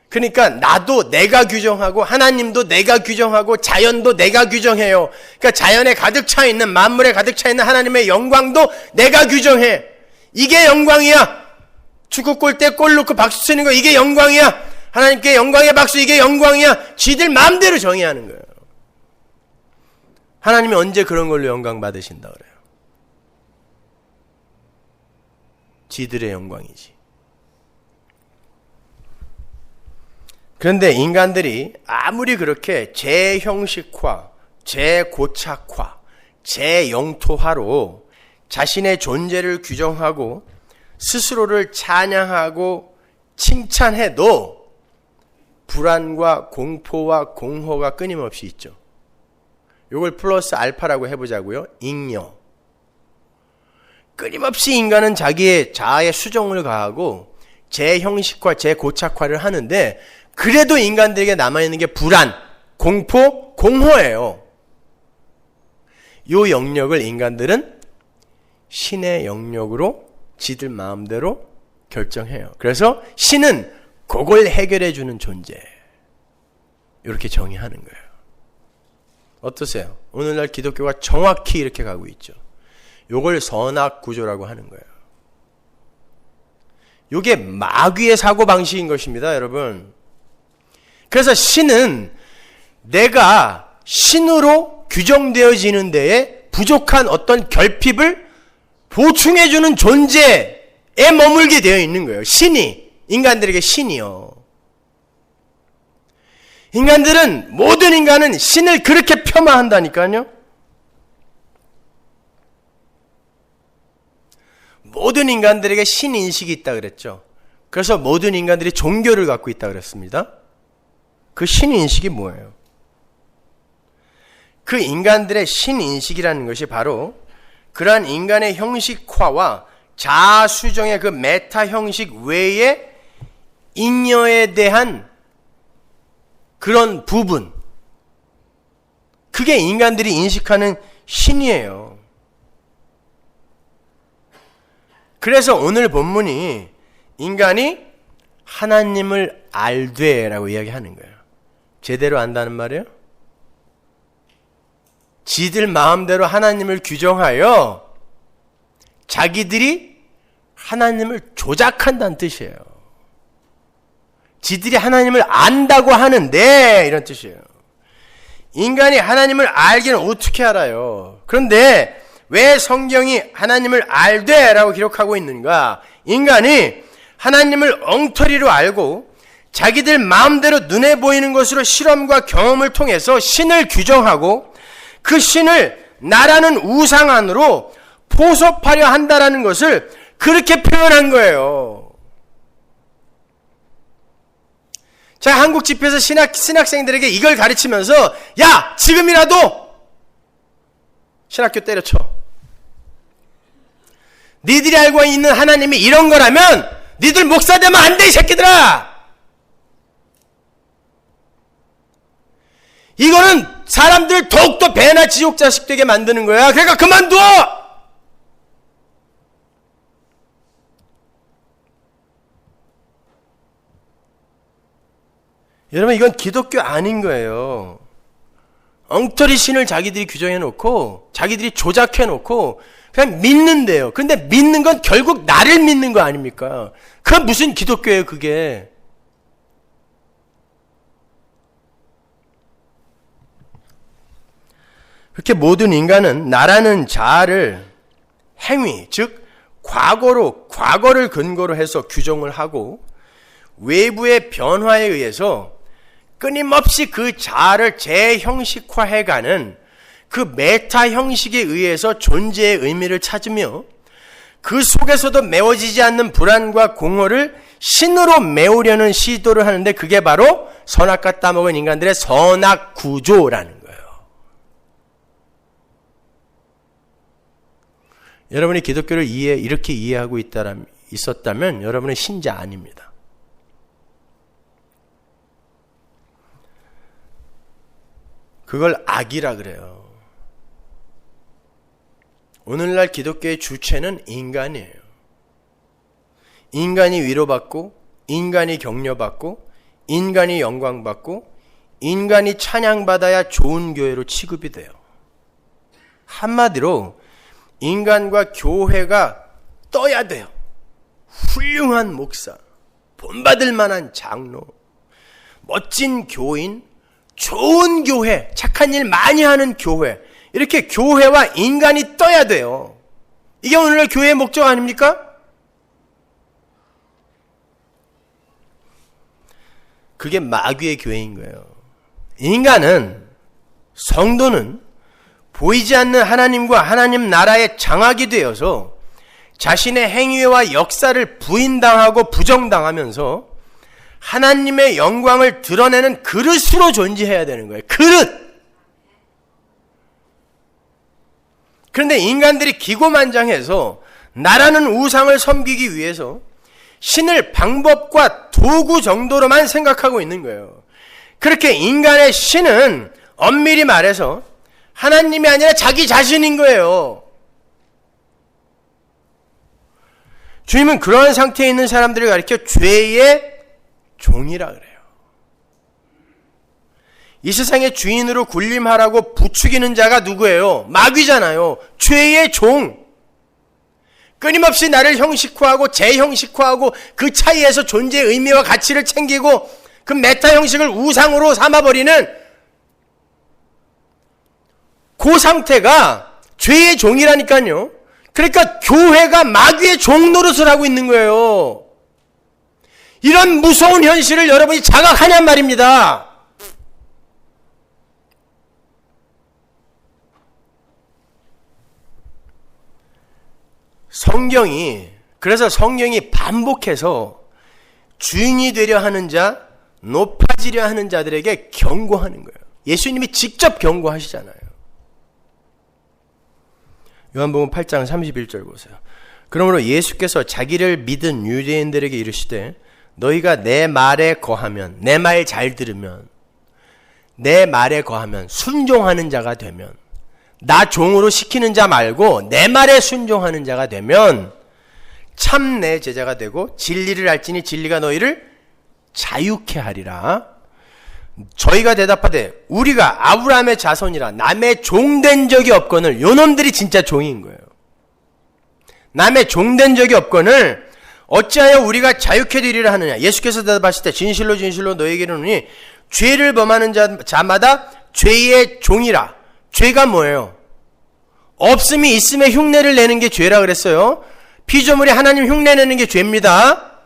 그러니까 나도 내가 규정하고 하나님도 내가 규정하고 자연도 내가 규정해요. 그러니까 자연에 가득 차 있는, 만물에 가득 차 있는 하나님의 영광도 내가 규정해. 이게 영광이야. 축구 골 때 골 넣고 박수 치는 거 이게 영광이야. 하나님께 영광의 박수, 이게 영광이야. 지들 마음대로 정의하는 거예요. 하나님이 언제 그런 걸로 영광 받으신다 그래요? 지들의 영광이지. 그런데 인간들이 아무리 그렇게 재형식화, 재고착화, 재영토화로 자신의 존재를 규정하고 스스로를 찬양하고 칭찬해도 불안과 공포와 공허가 끊임없이 있죠. 이걸 플러스 알파라고 해보자고요. 잉여. 끊임없이 인간은 자기의 자아의 수정을 가하고 재형식화, 재고착화를 하는데 그래도 인간들에게 남아있는 게 불안, 공포, 공허예요. 이 영역을 인간들은 신의 영역으로 지들 마음대로 결정해요. 그래서 신은 그걸 해결해 주는 존재. 이렇게 정의하는 거예요. 어떠세요? 오늘날 기독교가 정확히 이렇게 가고 있죠. 이걸 선악구조라고 하는 거예요. 이게 마귀의 사고방식인 것입니다, 여러분. 그래서 신은 내가 신으로 규정되어지는 데에 부족한 어떤 결핍을 보충해주는 존재에 머물게 되어 있는 거예요. 신이, 인간들에게 신이요. 모든 인간은 신을 그렇게 폄하한다니까요. 모든 인간들에게 신인식이 있다 그랬죠. 그래서 모든 인간들이 종교를 갖고 있다 그랬습니다. 그 신인식이 뭐예요? 그 인간들의 신인식이라는 것이 바로 그러한 인간의 형식화와 자아수정의 그 메타 형식 외에 잉여에 대한 그런 부분, 그게 인간들이 인식하는 신이에요. 그래서 오늘 본문이 인간이 하나님을 알되라고 이야기하는 거예요. 제대로 안다는 말이에요? 지들 마음대로 하나님을 규정하여 자기들이 하나님을 조작한다는 뜻이에요. 지들이 하나님을 안다고 하는데 이런 뜻이에요. 인간이 하나님을 알기는 어떻게 알아요? 그런데 왜 성경이 하나님을 알되라고 기록하고 있는가? 인간이 하나님을 엉터리로 알고 자기들 마음대로 눈에 보이는 것으로 실험과 경험을 통해서 신을 규정하고 그 신을 나라는 우상 안으로 포섭하려 한다라는 것을 그렇게 표현한 거예요. 자, 한국 집회에서 신학생들에게 이걸 가르치면서 야, 지금이라도 신학교 때려쳐. 니들이 알고 있는 하나님이 이런 거라면 니들 목사 되면 안 돼, 이 새끼들아. 이거는 사람들 더욱더 배나 지옥 자식 되게 만드는 거야. 그러니까 그만둬. 여러분, 이건 기독교 아닌 거예요. 엉터리 신을 자기들이 규정해놓고 자기들이 조작해놓고 그냥 믿는데요. 근데 믿는 건 결국 나를 믿는 거 아닙니까? 그건 무슨 기독교예요, 그게. 그렇게 모든 인간은 나라는 자아를 행위, 즉 과거를 근거로 해서 규정을 하고 외부의 변화에 의해서 끊임없이 그 자아를 재형식화해가는 그 메타 형식에 의해서 존재의 의미를 찾으며 그 속에서도 메워지지 않는 불안과 공허를 신으로 메우려는 시도를 하는데 그게 바로 선악과 따먹은 인간들의 선악 구조라는 거예요. 여러분이 기독교를 이렇게 이해하고 있었다면 여러분은 신자 아닙니다. 그걸 악이라 그래요. 오늘날 기독교의 주체는 인간이에요. 인간이 위로받고, 인간이 격려받고, 인간이 영광받고, 인간이 찬양받아야 좋은 교회로 취급이 돼요. 한마디로 인간과 교회가 떠야 돼요. 훌륭한 목사, 본받을 만한 장로, 멋진 교인, 좋은 교회, 착한 일 많이 하는 교회, 이렇게 교회와 인간이 떠야 돼요. 이게 오늘날 교회의 목적 아닙니까? 그게 마귀의 교회인 거예요. 인간은, 성도는 보이지 않는 하나님과 하나님 나라의 장악이 되어서 자신의 행위와 역사를 부인당하고 부정당하면서 하나님의 영광을 드러내는 그릇으로 존재해야 되는 거예요. 그릇! 그런데 인간들이 기고만장해서 나라는 우상을 섬기기 위해서 신을 방법과 도구 정도로만 생각하고 있는 거예요. 그렇게 인간의 신은 엄밀히 말해서 하나님이 아니라 자기 자신인 거예요. 주님은 그러한 상태에 있는 사람들을 가리켜 죄의 종이라 그래요. 이 세상의 주인으로 군림하라고 부추기는 자가 누구예요? 마귀잖아요. 죄의 종. 끊임없이 나를 형식화하고 재형식화하고 그 차이에서 존재의 의미와 가치를 챙기고 그 메타 형식을 우상으로 삼아버리는 그 상태가 죄의 종이라니까요. 그러니까 교회가 마귀의 종 노릇을 하고 있는 거예요. 이런 무서운 현실을 여러분이 자각하냔 말입니다. 그래서 성경이 반복해서 주인이 되려 하는 자, 높아지려 하는 자들에게 경고하는 거예요. 예수님이 직접 경고하시잖아요. 요한복음 8장 31절 보세요. 그러므로 예수께서 자기를 믿은 유대인들에게 이르시되 너희가 내 말에 거하면, 내 말 잘 들으면, 내 말에 거하면, 순종하는 자가 되면, 나 종으로 시키는 자 말고 내 말에 순종하는 자가 되면 참 내 제자가 되고 진리를 알지니 진리가 너희를 자유케 하리라. 저희가 대답하되 우리가 아브라함의 자손이라 남의 종된 적이 없거늘. 요놈들이 진짜 종인 거예요. 남의 종된 적이 없거늘 어찌하여 우리가 자유케 되리라 하느냐. 예수께서 대답하실 때 진실로 진실로 너희에게 이르노니 죄를 범하는 자마다 죄의 종이라. 죄가 뭐예요? 없음이 있음의 흉내를 내는 게 죄라 그랬어요. 피조물이 하나님 흉내내는 게 죄입니다.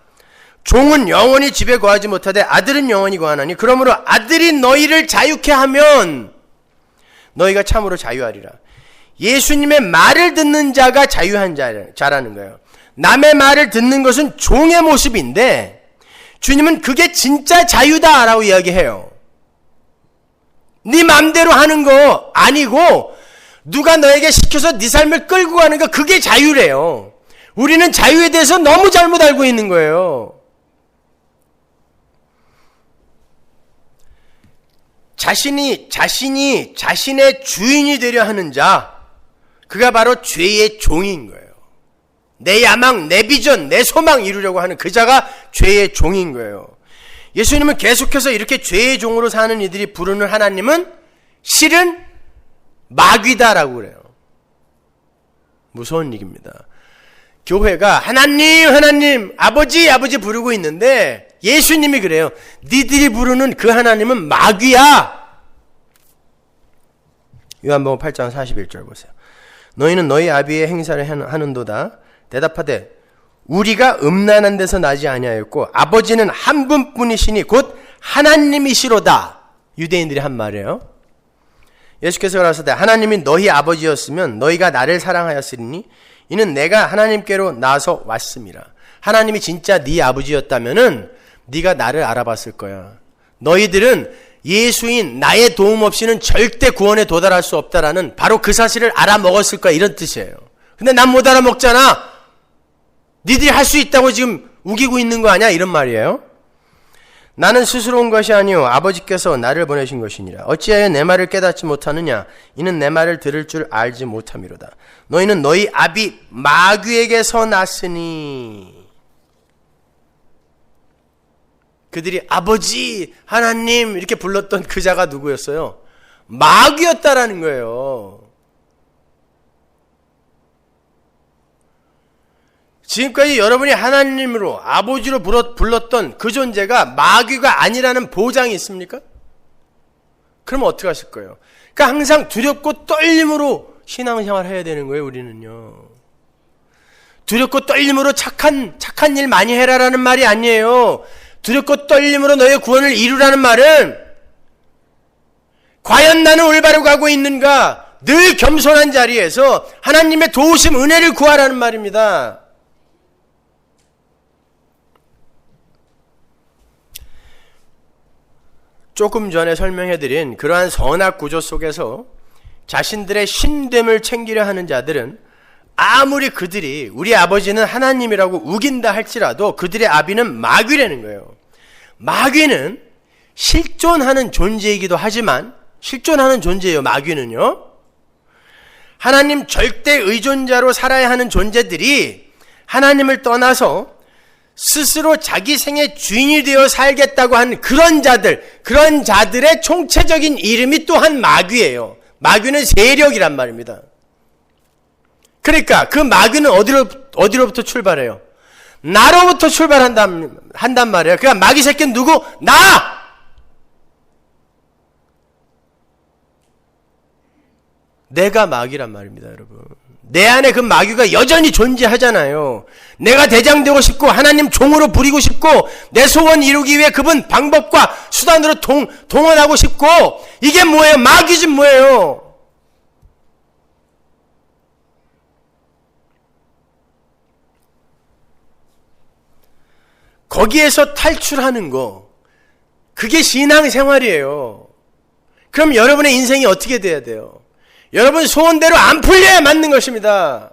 종은 영원히 집에 거하지 못하되 아들은 영원히 거하나니 그러므로 아들이 너희를 자유케 하면 너희가 참으로 자유하리라. 예수님의 말을 듣는 자가 자유한 자라는 거예요. 남의 말을 듣는 것은 종의 모습인데 주님은 그게 진짜 자유다라고 이야기해요. 네 맘대로 하는 거 아니고 누가 너에게 시켜서 네 삶을 끌고 가는 거, 그게 자유래요. 우리는 자유에 대해서 너무 잘못 알고 있는 거예요. 자신이 자신의 주인이 되려 하는 자, 그가 바로 죄의 종인 거예요. 내 야망, 내 비전, 내 소망 이루려고 하는 그 자가 죄의 종인 거예요. 예수님은 계속해서 이렇게 죄의 종으로 사는 이들이 부르는 하나님은 실은 마귀다라고 그래요. 무서운 얘기입니다. 교회가 하나님, 아버지 부르고 있는데 예수님이 그래요. 니들이 부르는 그 하나님은 마귀야. 요한복음 8장 41절 보세요. 너희는 너희 아비의 행사를 하는도다. 대답하되 우리가 음란한 데서 나지 아니하였고 아버지는 한 분뿐이시니 곧 하나님이시로다. 유대인들이 한 말이에요. 예수께서 가라사대 하나님이 너희 아버지였으면 너희가 나를 사랑하였으리니 이는 내가 하나님께로 나서 왔음이라. 하나님이 진짜 네 아버지였다면은 네가 나를 알아봤을 거야. 너희들은 예수인 나의 도움 없이는 절대 구원에 도달할 수 없다라는 바로 그 사실을 알아먹었을 거야, 이런 뜻이에요. 근데 난 못 알아먹잖아. 니들이 할 수 있다고 지금 우기고 있는 거 아니야? 이런 말이에요. 나는 스스로 온 것이 아니요 아버지께서 나를 보내신 것이니라. 어찌하여 내 말을 깨닫지 못하느냐? 이는 내 말을 들을 줄 알지 못함이로다. 너희는 너희 아비 마귀에게서 났으니. 그들이 아버지, 하나님 이렇게 불렀던 그 자가 누구였어요? 마귀였다라는 거예요. 지금까지 여러분이 하나님으로, 아버지로 불렀던 그 존재가 마귀가 아니라는 보장이 있습니까? 그러면 어떻게 하실 거예요? 그러니까 항상 두렵고 떨림으로 신앙생활을 해야 되는 거예요, 우리는요. 두렵고 떨림으로 착한 일 많이 해라라는 말이 아니에요. 두렵고 떨림으로 너의 구원을 이루라는 말은 과연 나는 올바로 가고 있는가? 늘 겸손한 자리에서 하나님의 도우심 은혜를 구하라는 말입니다. 조금 전에 설명해드린 그러한 선악 구조 속에서 자신들의 신됨을 챙기려 하는 자들은 아무리 그들이 우리 아버지는 하나님이라고 우긴다 할지라도 그들의 아비는 마귀라는 거예요. 마귀는 실존하는 존재이기도 하지만 실존하는 존재예요. 마귀는요. 하나님 절대 의존자로 살아야 하는 존재들이 하나님을 떠나서 스스로 자기 생의 주인이 되어 살겠다고 하는 그런 자들의 총체적인 이름이 또한 마귀예요. 마귀는 세력이란 말입니다. 그러니까 그 마귀는 어디로부터 출발해요? 나로부터 출발한단 말이에요. 그러니까 마귀 새끼는 누구? 나! 내가 마귀란 말입니다, 여러분. 내 안에 그 마귀가 여전히 존재하잖아요. 내가 대장되고 싶고 하나님 종으로 부리고 싶고 내 소원 이루기 위해 그분 방법과 수단으로 동원하고 싶고 이게 뭐예요? 마귀지 뭐예요? 거기에서 탈출하는 거, 그게 신앙생활이에요. 그럼 여러분의 인생이 어떻게 돼야 돼요? 여러분 소원대로 안 풀려야 맞는 것입니다.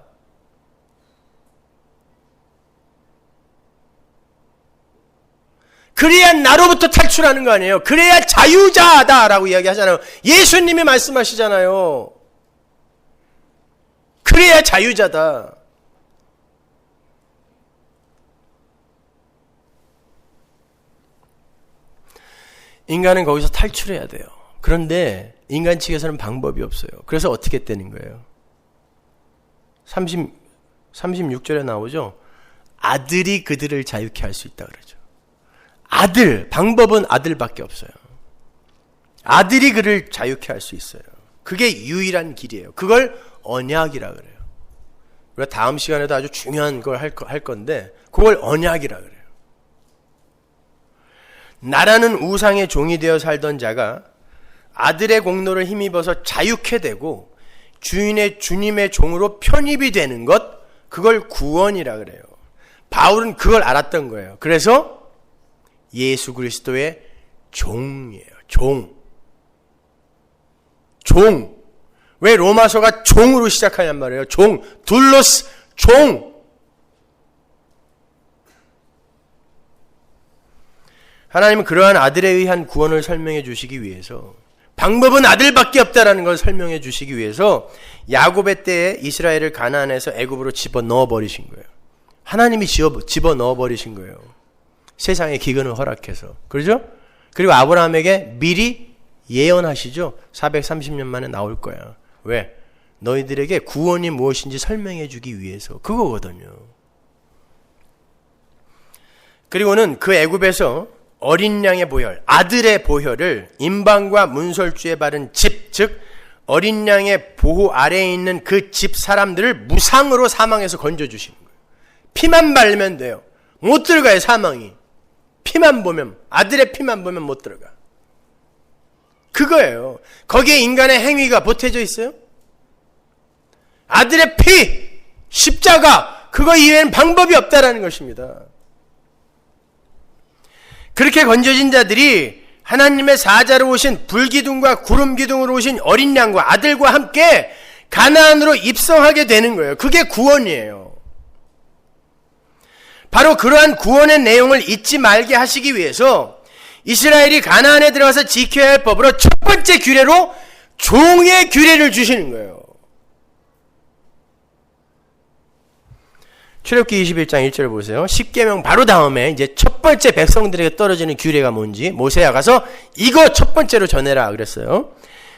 그래야 나로부터 탈출하는 거 아니에요. 그래야 자유자다라고 이야기하잖아요. 예수님이 말씀하시잖아요. 그래야 자유자다. 인간은 거기서 탈출해야 돼요. 그런데 인간 측에서는 방법이 없어요. 그래서 어떻게 되는 거예요? 36절에 나오죠. 아들이 그들을 자유케 할 수 있다 그러죠. 방법은 아들밖에 없어요. 아들이 그를 자유케 할 수 있어요. 그게 유일한 길이에요. 그걸 언약이라 그래요. 우리가 다음 시간에도 아주 중요한 걸 할 건데 그걸 언약이라 그래요. 나라는 우상의 종이 되어 살던 자가 아들의 공로를 힘입어서 자유케 되고 주님의 종으로 편입이 되는 것, 그걸 구원이라 그래요. 바울은 그걸 알았던 거예요. 그래서 예수 그리스도의 종이에요. 종. 왜 로마서가 종으로 시작하냔 말이에요. 둘로스 종. 하나님은 그러한 아들에 의한 구원을 설명해 주시기 위해서, 방법은 아들밖에 없다라는 걸 설명해 주시기 위해서 야곱의 때에 이스라엘을 가나안에서 애굽으로 집어넣어 버리신 거예요. 하나님이 집어넣어 버리신 거예요. 세상의 기근을 허락해서. 그렇죠? 그리고 아브라함에게 미리 예언하시죠. 430년 만에 나올 거야. 왜? 너희들에게 구원이 무엇인지 설명해 주기 위해서. 그거거든요. 그리고는 그 애굽에서 어린 양의 보혈, 아들의 보혈을 임방과 문설주에 바른 집, 즉 어린 양의 보호 아래에 있는 그 집 사람들을 무상으로 사망에서 건져주시는 거예요. 피만 바르면 돼요. 못 들어가요, 사망이. 피만 보면, 아들의 피만 보면 못 들어가. 그거예요. 거기에 인간의 행위가 보태져 있어요? 아들의 피, 십자가, 그거 이외에는 방법이 없다라는 것입니다. 그렇게 건져진 자들이 하나님의 사자로 오신 불기둥과 구름기둥으로 오신 어린 양과 아들과 함께 가나안으로 입성하게 되는 거예요. 그게 구원이에요. 바로 그러한 구원의 내용을 잊지 말게 하시기 위해서 이스라엘이 가나안에 들어가서 지켜야 할 법으로 첫 번째 규례로 종의 규례를 주시는 거예요. 출애굽기 21장 1절 보세요. 10계명 바로 다음에 이제 첫 번째 백성들에게 떨어지는 규례가 뭔지 모세야 가서 이거 첫 번째로 전해라 그랬어요.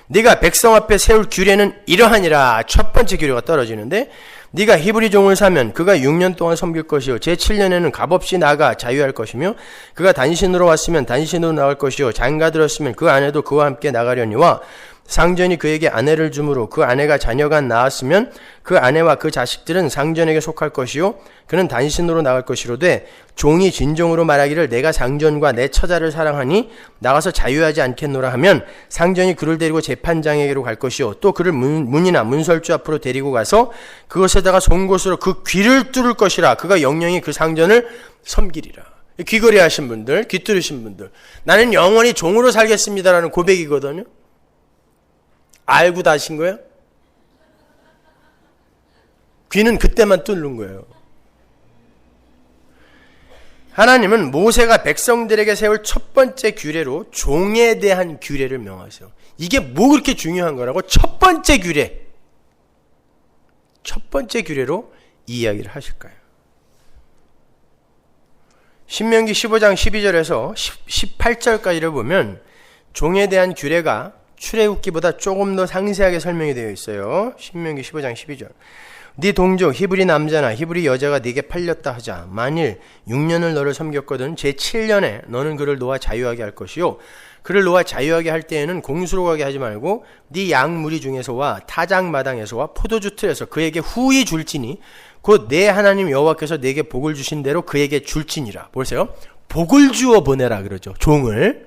네가 백성 앞에 세울 규례는 이러하니라. 첫 번째 규례가 떨어지는데, 네가 히브리 종을 사면 그가 6년 동안 섬길 것이요 제7년에는 값없이 나가 자유할 것이며, 그가 단신으로 왔으면 단신으로 나갈 것이요 장가 들었으면 그 아내도 그와 함께 나가려니와, 상전이 그에게 아내를 주므로 그 아내가 자녀가 낳았으면 그 아내와 그 자식들은 상전에게 속할 것이요 그는 단신으로 나갈 것이로되 종이 진정으로 말하기를 내가 상전과 내 처자를 사랑하니 나가서 자유하지 않겠노라 하면 상전이 그를 데리고 재판장에게로 갈 것이요 또 그를 문이나 문설주 앞으로 데리고 가서 그것에다가 송곳으로 그 귀를 뚫을 것이라. 그가 영영이 그 상전을 섬기리라. 귀걸이 하신 분들, 귀 뚫으신 분들, 나는 영원히 종으로 살겠습니다라는 고백이거든요. 알고 다 하신 거예요? 귀는 그때만 뚫는 거예요. 하나님은 모세가 백성들에게 세울 첫 번째 규례로 종에 대한 규례를 명하세요. 이게 뭐 그렇게 중요한 거라고? 첫 번째 규례. 첫 번째 규례로 이 이야기를 하실까요? 신명기 15장 12절에서 18절까지를 보면 종에 대한 규례가 출애굽기보다 조금 더 상세하게 설명이 되어 있어요. 신명기 15장 12절. 네 동족 히브리 남자나 히브리 여자가 네게 팔렸다 하자. 만일 6년을 너를 섬겼거든 제7년에 너는 그를 놓아 자유하게 할 것이요 그를 놓아 자유하게 할 때에는 공수로 가게 하지 말고 네 양무리 중에서와 타작마당에서와 포도주 틀에서 그에게 후히 줄지니 곧 내 하나님 여호와께서 네게 복을 주신 대로 그에게 줄지니라. 보세요. 복을 주어 보내라 그러죠. 종을.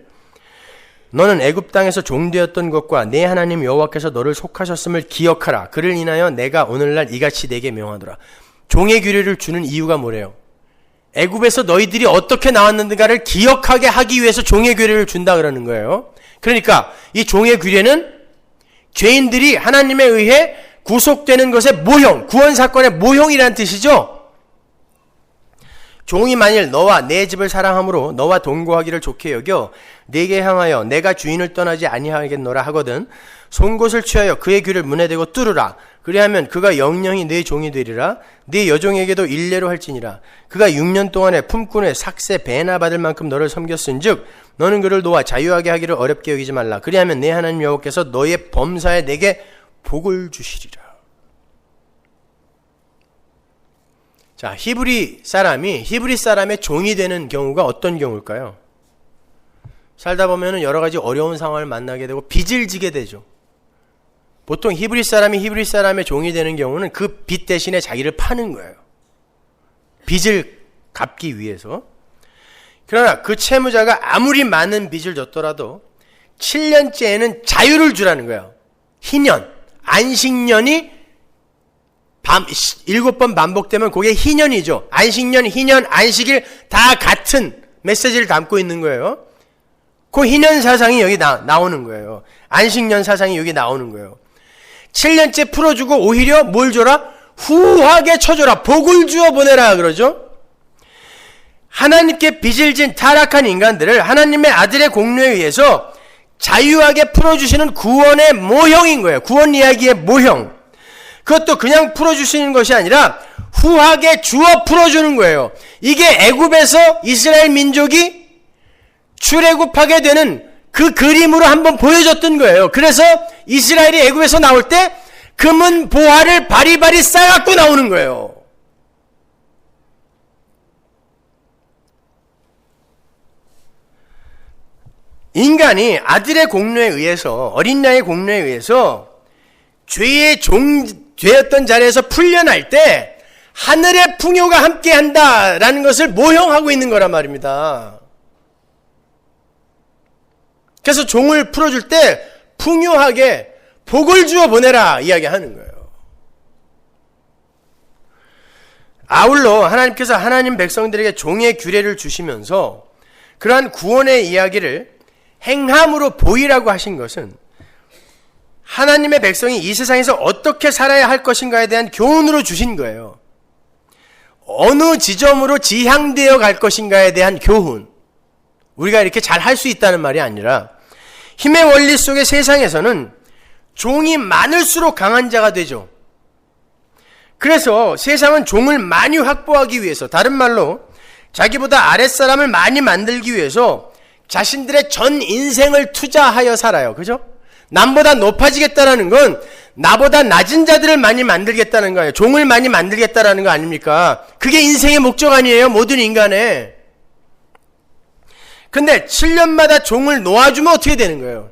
너는 애굽 땅에서 종되었던 것과 내 하나님 여호와께서 너를 속하셨음을 기억하라. 그를 인하여 내가 오늘날 이같이 네게 명하노라. 종의 규례를 주는 이유가 뭐래요? 애굽에서 너희들이 어떻게 나왔는가를 기억하게 하기 위해서 종의 규례를 준다 그러는 거예요. 그러니까 이 종의 규례는 죄인들이 하나님에 의해 구속되는 것의 모형, 구원 사건의 모형이라는 뜻이죠. 종이 만일 너와 내 집을 사랑함으로 너와 동거하기를 좋게 여겨 네게 향하여 내가 주인을 떠나지 아니하겠노라 하거든 송곳을 취하여 그의 귀를 문에 대고 뚫으라. 그리하면 그가 영영이 네 종이 되리라. 네 여종에게도 일례로 할지니라. 그가 6년 동안에 품꾼의 삭세 배나 받을 만큼 너를 섬겼은즉 너는 그를 놓아 자유하게 하기를 어렵게 여기지 말라. 그리하면 내 하나님 여호와께서 너의 범사에 내게 복을 주시리라. 자, 히브리 사람의 종이 되는 경우가 어떤 경우일까요? 살다 보면 여러 가지 어려운 상황을 만나게 되고 빚을 지게 되죠. 보통 히브리 사람의 종이 되는 경우는 그 빚 대신에 자기를 파는 거예요. 빚을 갚기 위해서. 그러나 그 채무자가 아무리 많은 빚을 졌더라도 7년째에는 자유를 주라는 거예요. 희년, 안식년이 7번 반복되면 그게 희년이죠. 안식년, 희년, 안식일 다 같은 메시지를 담고 있는 거예요. 그 희년 사상이 여기 나오는 거예요. 안식년 사상이 여기 나오는 거예요. 7년째 풀어주고 오히려 뭘 줘라? 후하게 쳐줘라. 복을 주어 보내라 그러죠. 하나님께 빚을 진 타락한 인간들을 하나님의 아들의 공로에 의해서 자유하게 풀어주시는 구원의 모형인 거예요. 구원 이야기의 모형. 그것도 그냥 풀어주시는 것이 아니라 후하게 주어 풀어주는 거예요. 이게 애굽에서 이스라엘 민족이 출애굽하게 되는 그 그림으로 한번 보여줬던 거예요. 그래서 이스라엘이 애굽에서 나올 때 금은 보화를 바리바리 싸갖고 나오는 거예요. 인간이 아들의 공로에 의해서, 어린 양의 공로에 의해서 죄의 되었던 자리에서 풀려날 때 하늘의 풍요가 함께한다라는 것을 모형하고 있는 거란 말입니다. 그래서 종을 풀어줄 때 풍요하게 복을 주어 보내라 이야기하는 거예요. 아울러 하나님께서 하나님 백성들에게 종의 규례를 주시면서 그러한 구원의 이야기를 행함으로 보이라고 하신 것은 하나님의 백성이 이 세상에서 어떻게 살아야 할 것인가에 대한 교훈으로 주신 거예요. 어느 지점으로 지향되어 갈 것인가에 대한 교훈. 우리가 이렇게 잘 할 수 있다는 말이 아니라 힘의 원리 속의 세상에서는 종이 많을수록 강한 자가 되죠. 그래서 세상은 종을 많이 확보하기 위해서, 다른 말로 자기보다 아랫사람을 많이 만들기 위해서 자신들의 전 인생을 투자하여 살아요. 그죠? 남보다 높아지겠다라는 건 나보다 낮은 자들을 많이 만들겠다는 거예요. 종을 많이 만들겠다라는 거 아닙니까? 그게 인생의 목적 아니에요? 모든 인간의. 근데 7년마다 종을 놓아주면 어떻게 되는 거예요?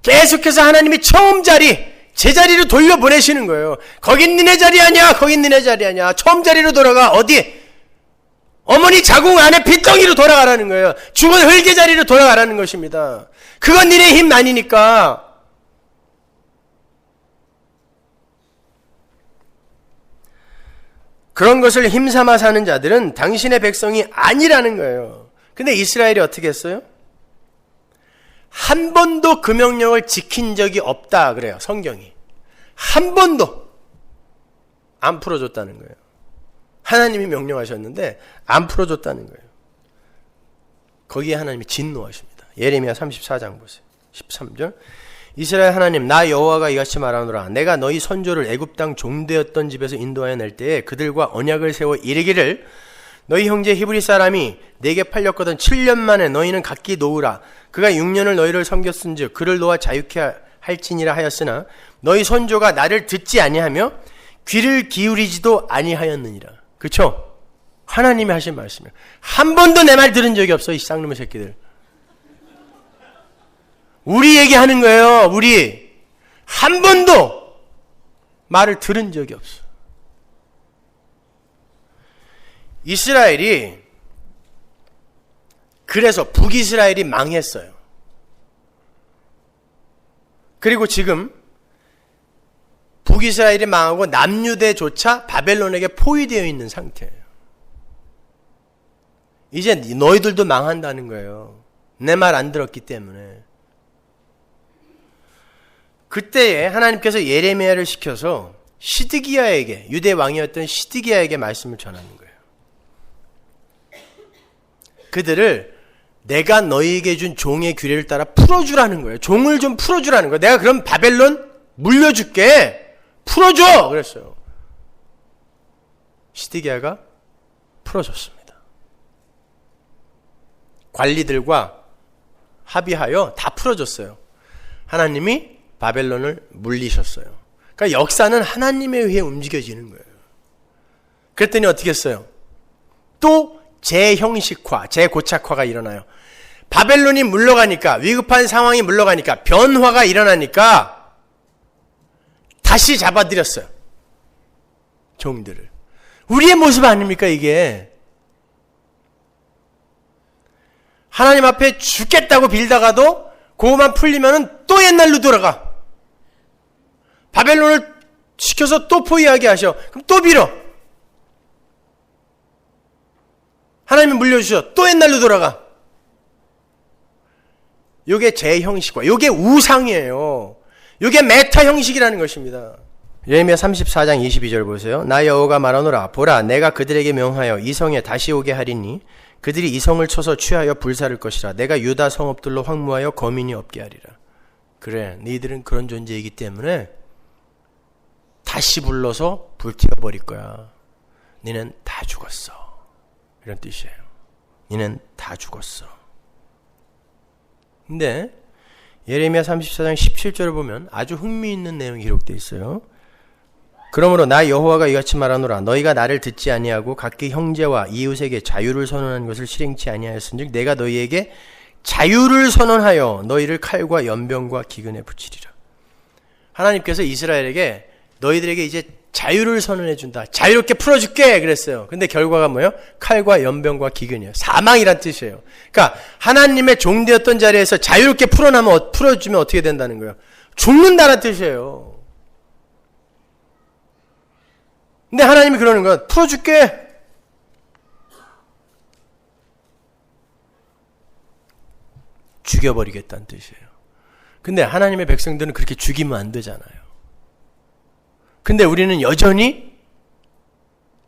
계속해서 하나님이 처음 자리, 제자리로 돌려보내시는 거예요. 거긴 니네 자리 아니야. 거긴 니네 자리 아니야. 처음 자리로 돌아가. 어디? 어머니 자궁 안에 핏덩이로 돌아가라는 거예요. 죽은 흙의 자리로 돌아가라는 것입니다. 그건 니네 힘 아니니까. 그런 것을 힘삼아 사는 자들은 당신의 백성이 아니라는 거예요. 근데 이스라엘이 어떻게 했어요? 한 번도 그 명령을 지킨 적이 없다 그래요, 성경이. 한 번도 안 풀어줬다는 거예요. 하나님이 명령하셨는데 안 풀어줬다는 거예요. 거기에 하나님이 진노하십니다. 예레미야 34장 보세요. 13절. 이스라엘 하나님, 나 여호와가 이같이 말하노라. 내가 너희 선조를 애굽 땅 종되었던 집에서 인도하여 낼 때에 그들과 언약을 세워 이르기를, 너희 형제 히브리 사람이 내게 팔렸거든 7년 만에 너희는 각기 놓으라. 그가 6년을 너희를 섬겼은즉 그를 놓아 자유케 할지니라 하였으나 너희 선조가 나를 듣지 아니하며 귀를 기울이지도 아니하였느니라. 그렇죠? 하나님이 하신 말씀이에요. 한 번도 내 말 들은 적이 없어, 이 쌍놈의 새끼들. 우리 얘기하는 거예요. 우리 한 번도 말을 들은 적이 없어. 이스라엘이, 그래서 북이스라엘이 망했어요. 그리고 지금 북이스라엘이 망하고 남유대조차 바벨론에게 포위되어 있는 상태예요. 이제 너희들도 망한다는 거예요. 내 말 안 들었기 때문에. 그때에 하나님께서 예레미야를 시켜서 시드기야에게, 유대 왕이었던 시드기야에게 말씀을 전하는 거예요. 그들을 내가 너희에게 준 종의 규례를 따라 풀어주라는 거예요. 종을 좀 풀어주라는 거예요. 내가 그럼 바벨론 물려줄게. 풀어줘! 그랬어요. 시드기야가 풀어줬습니다. 관리들과 합의하여 다 풀어줬어요. 하나님이 바벨론을 물리셨어요. 그러니까 역사는 하나님에 의해 움직여지는 거예요. 그랬더니 어떻게 했어요? 또 재형식화, 재고착화가 일어나요. 바벨론이 물러가니까, 위급한 상황이 물러가니까, 변화가 일어나니까 다시 잡아들였어요. 종들을. 우리의 모습 아닙니까 이게? 하나님 앞에 죽겠다고 빌다가도 그거만 풀리면은 또 옛날로 돌아가. 바벨론을 시켜서 또 포위하게 하셔. 그럼 또 빌어. 하나님이 물려주셔. 또 옛날로 돌아가. 요게 재형식화. 요게 우상이에요. 요게 메타 형식이라는 것입니다. 예레미야 34장 22절 보세요. 나 여호와가 말하노라. 보라, 내가 그들에게 명하여 이 성에 다시 오게 하리니 그들이 이 성을 쳐서 취하여 불사를 것이라. 내가 유다 성읍들로 황무하여 거민이 없게 하리라. 그래, 너희들은 그런 존재이기 때문에 다시 불러서 불태워버릴 거야. 너는 다 죽었어. 이런 뜻이에요. 너는 다 죽었어. 근데 예레미야 34장 17절을 보면 아주 흥미있는 내용이 기록되어 있어요. 그러므로 나 여호와가 이같이 말하노라. 너희가 나를 듣지 아니하고 각기 형제와 이웃에게 자유를 선언한 것을 실행치 아니하였은즉 내가 너희에게 자유를 선언하여 너희를 칼과 연병과 기근에 붙이리라. 하나님께서 이스라엘에게 너희들에게 이제 자유를 선언해 준다. 자유롭게 풀어줄게 그랬어요. 근데 결과가 뭐예요? 칼과 연병과 기근이에요. 사망이란 뜻이에요. 그러니까 하나님의 종되었던 자리에서 자유롭게 풀어주면 어떻게 된다는 거예요? 죽는다는 뜻이에요. 근데 하나님이 그러는 건 풀어줄게. 죽여버리겠다는 뜻이에요. 근데 하나님의 백성들은 그렇게 죽이면 안 되잖아요. 근데 우리는 여전히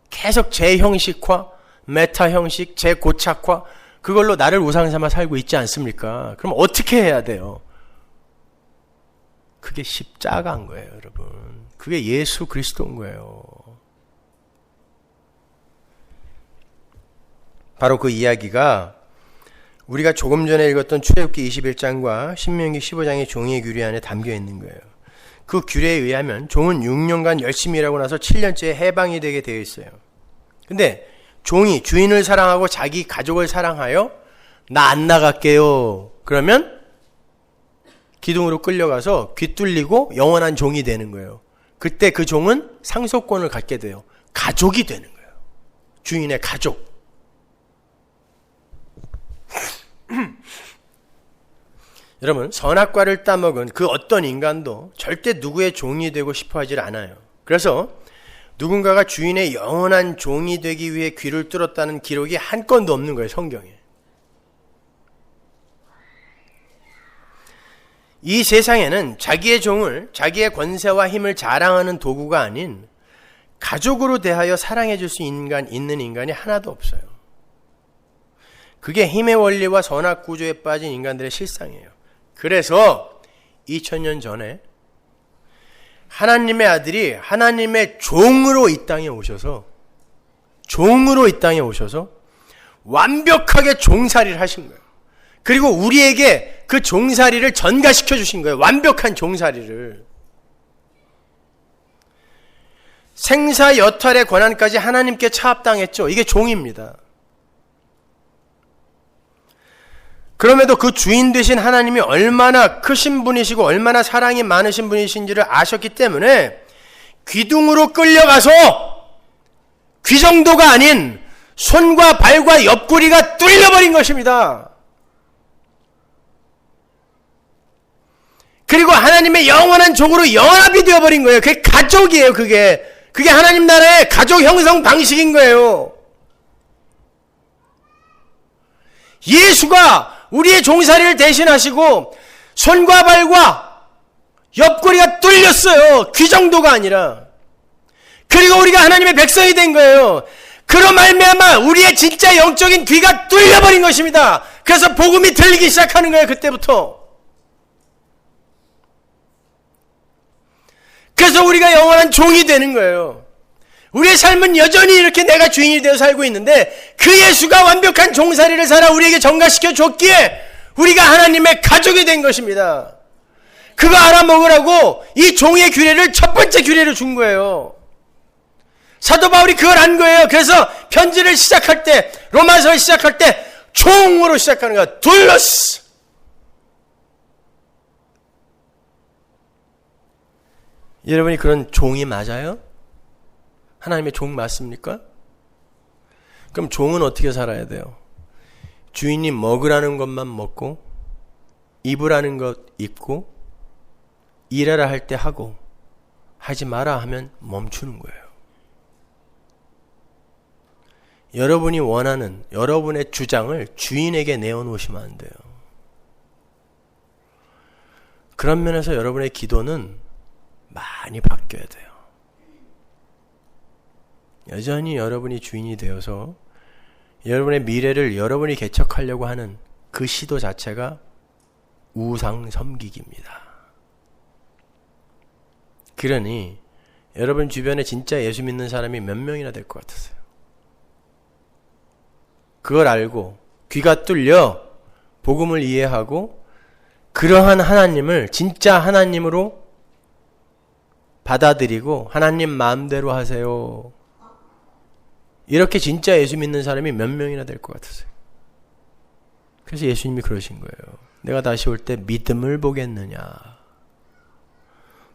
계속 재형식화, 메타 형식, 재고착화, 그걸로 나를 우상 삼아 살고 있지 않습니까? 그럼 어떻게 해야 돼요? 그게 십자가인 거예요, 여러분. 그게 예수 그리스도인 거예요. 바로 그 이야기가 우리가 조금 전에 읽었던 출애굽기 21장과 신명기 15장의 종의 규례 안에 담겨 있는 거예요. 그 규례에 의하면 종은 6년간 열심히 일하고 나서 7년째에 해방이 되게 되어 있어요. 근데 종이 주인을 사랑하고 자기 가족을 사랑하여 나 안 나갈게요. 그러면 기둥으로 끌려가서 귀 뚫리고 영원한 종이 되는 거예요. 그때 그 종은 상속권을 갖게 돼요. 가족이 되는 거예요. 주인의 가족. 여러분, 선악과를 따먹은 그 어떤 인간도 절대 누구의 종이 되고 싶어 하질 않아요. 그래서 누군가가 주인의 영원한 종이 되기 위해 귀를 뚫었다는 기록이 한 건도 없는 거예요, 성경에. 이 세상에는 자기의 종을 자기의 권세와 힘을 자랑하는 도구가 아닌 가족으로 대하여 사랑해 줄 수 있는 인간이 하나도 없어요. 그게 힘의 원리와 선악 구조에 빠진 인간들의 실상이에요. 그래서 2000년 전에 하나님의 아들이 하나님의 종으로 이 땅에 오셔서 완벽하게 종살이를 하신 거예요. 그리고 우리에게 그 종살이를 전가시켜 주신 거예요. 완벽한 종살이를. 생사 여탈의 권한까지 하나님께 차압당했죠. 이게 종입니다. 그럼에도 그 주인 되신 하나님이 얼마나 크신 분이시고 얼마나 사랑이 많으신 분이신지를 아셨기 때문에 기둥으로 끌려가서 귀 정도가 아닌 손과 발과 옆구리가 뚫려버린 것입니다. 그리고 하나님의 영원한 종으로 연합이 되어버린 거예요. 그게 가족이에요. 그게 하나님 나라의 가족 형성 방식인 거예요. 예수가 우리의 종살이를 대신하시고 손과 발과 옆구리가 뚫렸어요. 귀 정도가 아니라. 그리고 우리가 하나님의 백성이 된 거예요. 그로 말미암아 우리의 진짜 영적인 귀가 뚫려버린 것입니다. 그래서 복음이 들리기 시작하는 거예요. 그때부터. 그래서 우리가 영원한 종이 되는 거예요. 우리의 삶은 여전히 이렇게 내가 주인이 되어 살고 있는데 그 예수가 완벽한 종살이를 살아 우리에게 전가시켜 줬기에 우리가 하나님의 가족이 된 것입니다. 그거 알아먹으라고 이 종의 규례를 첫 번째 규례를 준 거예요. 사도 바울이 그걸 안 거예요. 그래서 편지를 시작할 때, 로마서를 시작할 때 종으로 시작하는 거야. 둘러스. 여러분이 그런 종이 맞아요? 하나님의 종 맞습니까? 그럼 종은 어떻게 살아야 돼요? 주인이 먹으라는 것만 먹고 입으라는 것 입고 일하라 할 때 하고 하지 마라 하면 멈추는 거예요. 여러분이 원하는 여러분의 주장을 주인에게 내어놓으시면 안 돼요. 그런 면에서 여러분의 기도는 많이 바뀌어야 돼요. 여전히 여러분이 주인이 되어서 여러분의 미래를 여러분이 개척하려고 하는 그 시도 자체가 우상 섬기기입니다. 그러니 여러분 주변에 진짜 예수 믿는 사람이 몇 명이나 될 것 같으세요? 그걸 알고 귀가 뚫려 복음을 이해하고 그러한 하나님을 진짜 하나님으로 받아들이고 하나님 마음대로 하세요. 이렇게 진짜 예수 믿는 사람이 몇 명이나 될 것 같으세요? 그래서 예수님이 그러신 거예요. 내가 다시 올 때 믿음을 보겠느냐?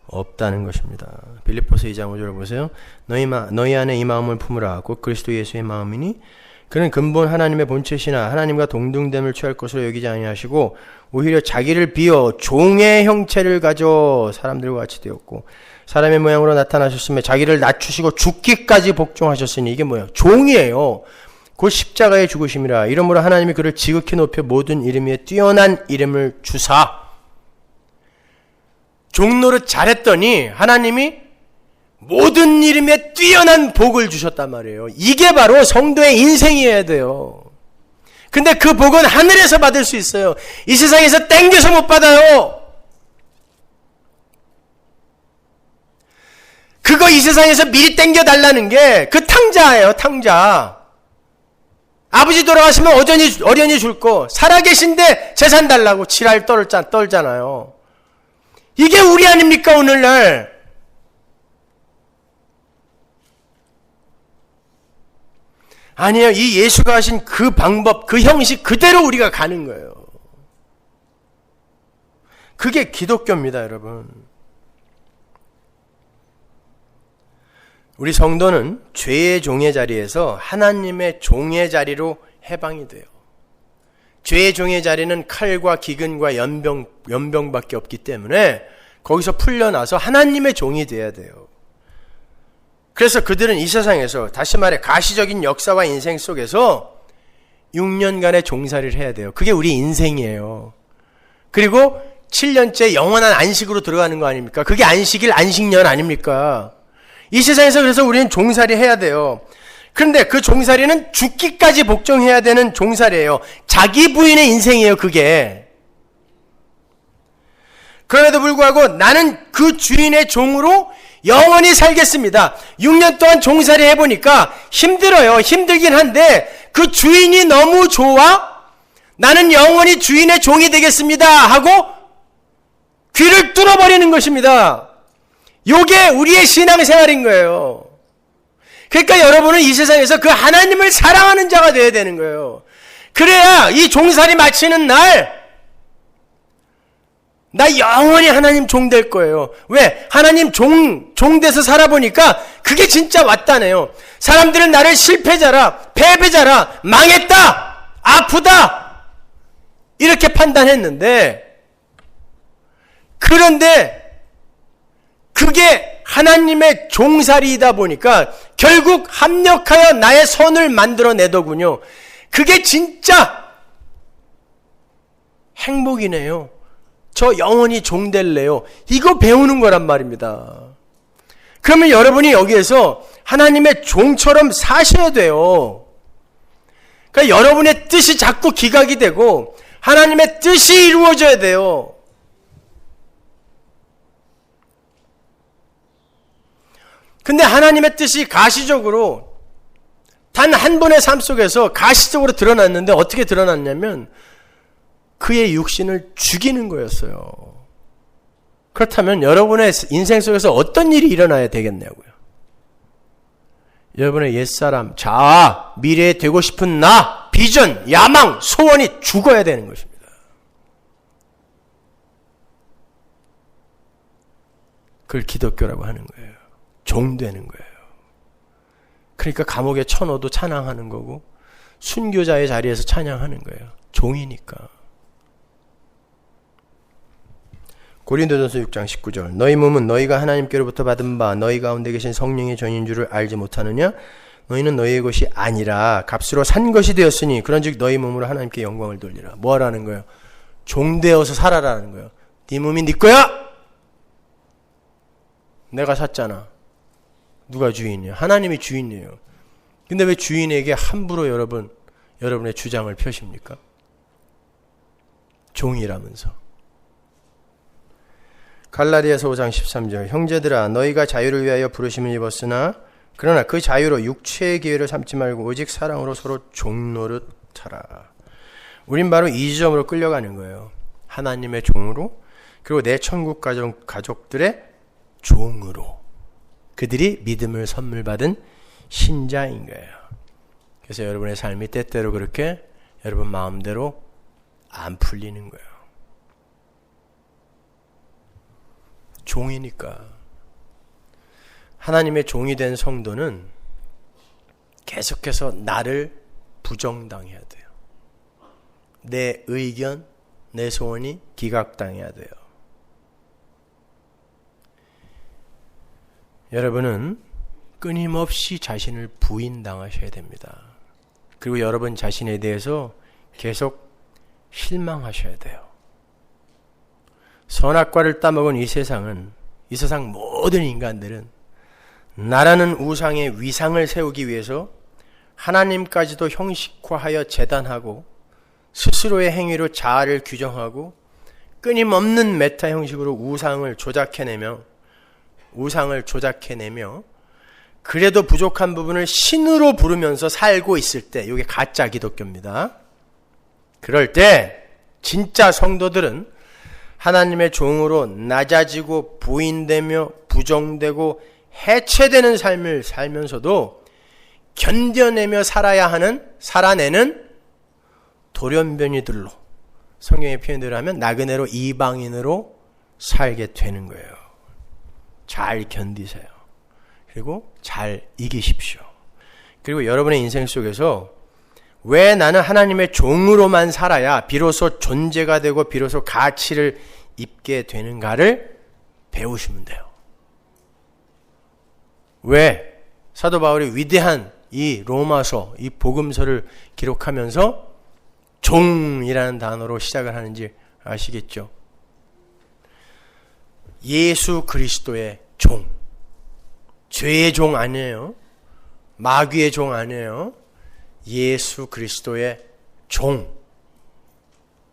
없다는 것입니다. 빌립보서 2장 5절을 보세요. 너희 안에 이 마음을 품으라. 곧 그리스도 예수의 마음이니 그는 근본 하나님의 본체시나 하나님과 동등됨을 취할 것으로 여기지 아니하시고 오히려 자기를 비어 종의 형체를 가져 사람들과 같이 되었고 사람의 모양으로 나타나셨으며 자기를 낮추시고 죽기까지 복종하셨으니 이게 뭐예요? 종이에요. 곧 십자가에 죽으심이라. 이러므로 하나님이 그를 지극히 높여 모든 이름 위에 뛰어난 이름을 주사. 종노릇 잘했더니 하나님이 모든 이름에 뛰어난 복을 주셨단 말이에요. 이게 바로 성도의 인생이어야 돼요. 근데 그 복은 하늘에서 받을 수 있어요. 이 세상에서 땡겨서 못 받아요. 그거 이 세상에서 미리 땡겨달라는 게 그 탕자예요. 탕자. 아버지 돌아가시면 어련히 줄 거. 살아계신데 재산 달라고 지랄 떨잖아요. 이게 우리 아닙니까 오늘날. 아니에요. 이 예수가 하신 그 방법, 그 형식 그대로 우리가 가는 거예요. 그게 기독교입니다, 여러분. 우리 성도는 죄의 종의 자리에서 하나님의 종의 자리로 해방이 돼요. 죄의 종의 자리는 칼과 기근과 연병밖에 없기 때문에 거기서 풀려나서 하나님의 종이 돼야 돼요. 그래서 그들은 이 세상에서, 다시 말해 가시적인 역사와 인생 속에서 6년간의 종살이를 해야 돼요. 그게 우리 인생이에요. 그리고 7년째 영원한 안식으로 들어가는 거 아닙니까? 그게 안식일, 안식년 아닙니까? 이 세상에서 그래서 우리는 종살이 해야 돼요. 그런데 그 종살이는 죽기까지 복종해야 되는 종살이에요. 자기 부인의 인생이에요, 그게. 그럼에도 불구하고 나는 그 주인의 종으로 영원히 살겠습니다. 6년 동안 종살이 해보니까 힘들어요. 힘들긴 한데 그 주인이 너무 좋아? 나는 영원히 주인의 종이 되겠습니다 하고 귀를 뚫어버리는 것입니다. 요게 우리의 신앙생활인 거예요. 그러니까 여러분은 이 세상에서 그 하나님을 사랑하는 자가 되어야 되는 거예요. 그래야 이 종살이 마치는 날 나 영원히 하나님 종 될 거예요. 왜? 하나님 종 돼서 살아보니까 그게 진짜 왔다네요. 사람들은 나를 실패자라, 패배자라, 망했다, 아프다 이렇게 판단했는데, 그런데 그게 하나님의 종살이이다 보니까 결국 합력하여 나의 선을 만들어내더군요. 그게 진짜 행복이네요. 저 영원히 종될래요. 이거 배우는 거란 말입니다. 그러면 여러분이 여기에서 하나님의 종처럼 사셔야 돼요. 그러니까 여러분의 뜻이 자꾸 기각이 되고 하나님의 뜻이 이루어져야 돼요. 근데 하나님의 뜻이 가시적으로 단 한 분의 삶 속에서 가시적으로 드러났는데 어떻게 드러났냐면 그의 육신을 죽이는 거였어요. 그렇다면 여러분의 인생 속에서 어떤 일이 일어나야 되겠냐고요. 여러분의 옛사람, 자아, 미래에 되고 싶은 나, 비전, 야망, 소원이 죽어야 되는 것입니다. 그걸 기독교라고 하는 거예요. 종되는 거예요. 그러니까 감옥에 쳐넣어도 찬양하는 거고 순교자의 자리에서 찬양하는 거예요. 종이니까. 고린도전서 6장 19절 너희 몸은 너희가 하나님께로부터 받은 바 너희 가운데 계신 성령의 전인 줄을 알지 못하느냐? 너희는 너희의 것이 아니라 값으로 산 것이 되었으니 그런즉 너희 몸으로 하나님께 영광을 돌리라. 뭐 하라는 거예요? 종되어서 살아라는 거예요. 네 몸이 네 거야? 내가 샀잖아. 누가 주인이야? 하나님이 주인이에요. 근데 왜 주인에게 함부로 여러분의 주장을 펴십니까? 종이라면서. 갈라디아서 5장 13절 형제들아 너희가 자유를 위하여 부르심을 입었으나 그러나 그 자유로 육체의 기회를 삼지 말고 오직 사랑으로 서로 종노릇하라. 우린 바로 이 지점으로 끌려가는 거예요. 하나님의 종으로, 그리고 내 천국 가족들의 종으로. 그들이 믿음을 선물 받은 신자인 거예요. 그래서 여러분의 삶이 때때로 그렇게 여러분 마음대로 안 풀리는 거예요. 종이니까. 하나님의 종이 된 성도는 계속해서 나를 부정당해야 돼요. 내 의견, 내 소원이 기각당해야 돼요. 여러분은 끊임없이 자신을 부인당하셔야 됩니다. 그리고 여러분 자신에 대해서 계속 실망하셔야 돼요. 선악과를 따먹은 이 세상 모든 인간들은 나라는 우상의 위상을 세우기 위해서 하나님까지도 형식화하여 재단하고 스스로의 행위로 자아를 규정하고 끊임없는 메타 형식으로 우상을 조작해내며 그래도 부족한 부분을 신으로 부르면서 살고 있을 때, 이게 가짜 기독교입니다. 그럴 때 진짜 성도들은 하나님의 종으로 낮아지고 부인되며 부정되고 해체되는 삶을 살면서도 견뎌내며 살아내는 돌연변이들로 성경의 표현대로 하면 나그네로 이방인으로 살게 되는 거예요. 잘 견디세요. 그리고 잘 이기십시오. 그리고 여러분의 인생 속에서 왜 나는 하나님의 종으로만 살아야 비로소 존재가 되고 비로소 가치를 입게 되는가를 배우시면 돼요. 왜 사도 바울이 위대한 이 로마서, 이 복음서를 기록하면서 종이라는 단어로 시작을 하는지 아시겠죠? 예수 그리스도의 종. 죄의 종 아니에요. 마귀의 종 아니에요. 예수 그리스도의 종.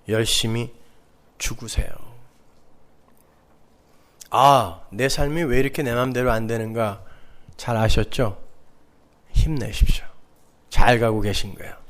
열심히 죽으세요. 아, 내 삶이 왜 이렇게 내 맘대로 안 되는가 잘 아셨죠? 힘내십시오. 잘 가고 계신 거예요.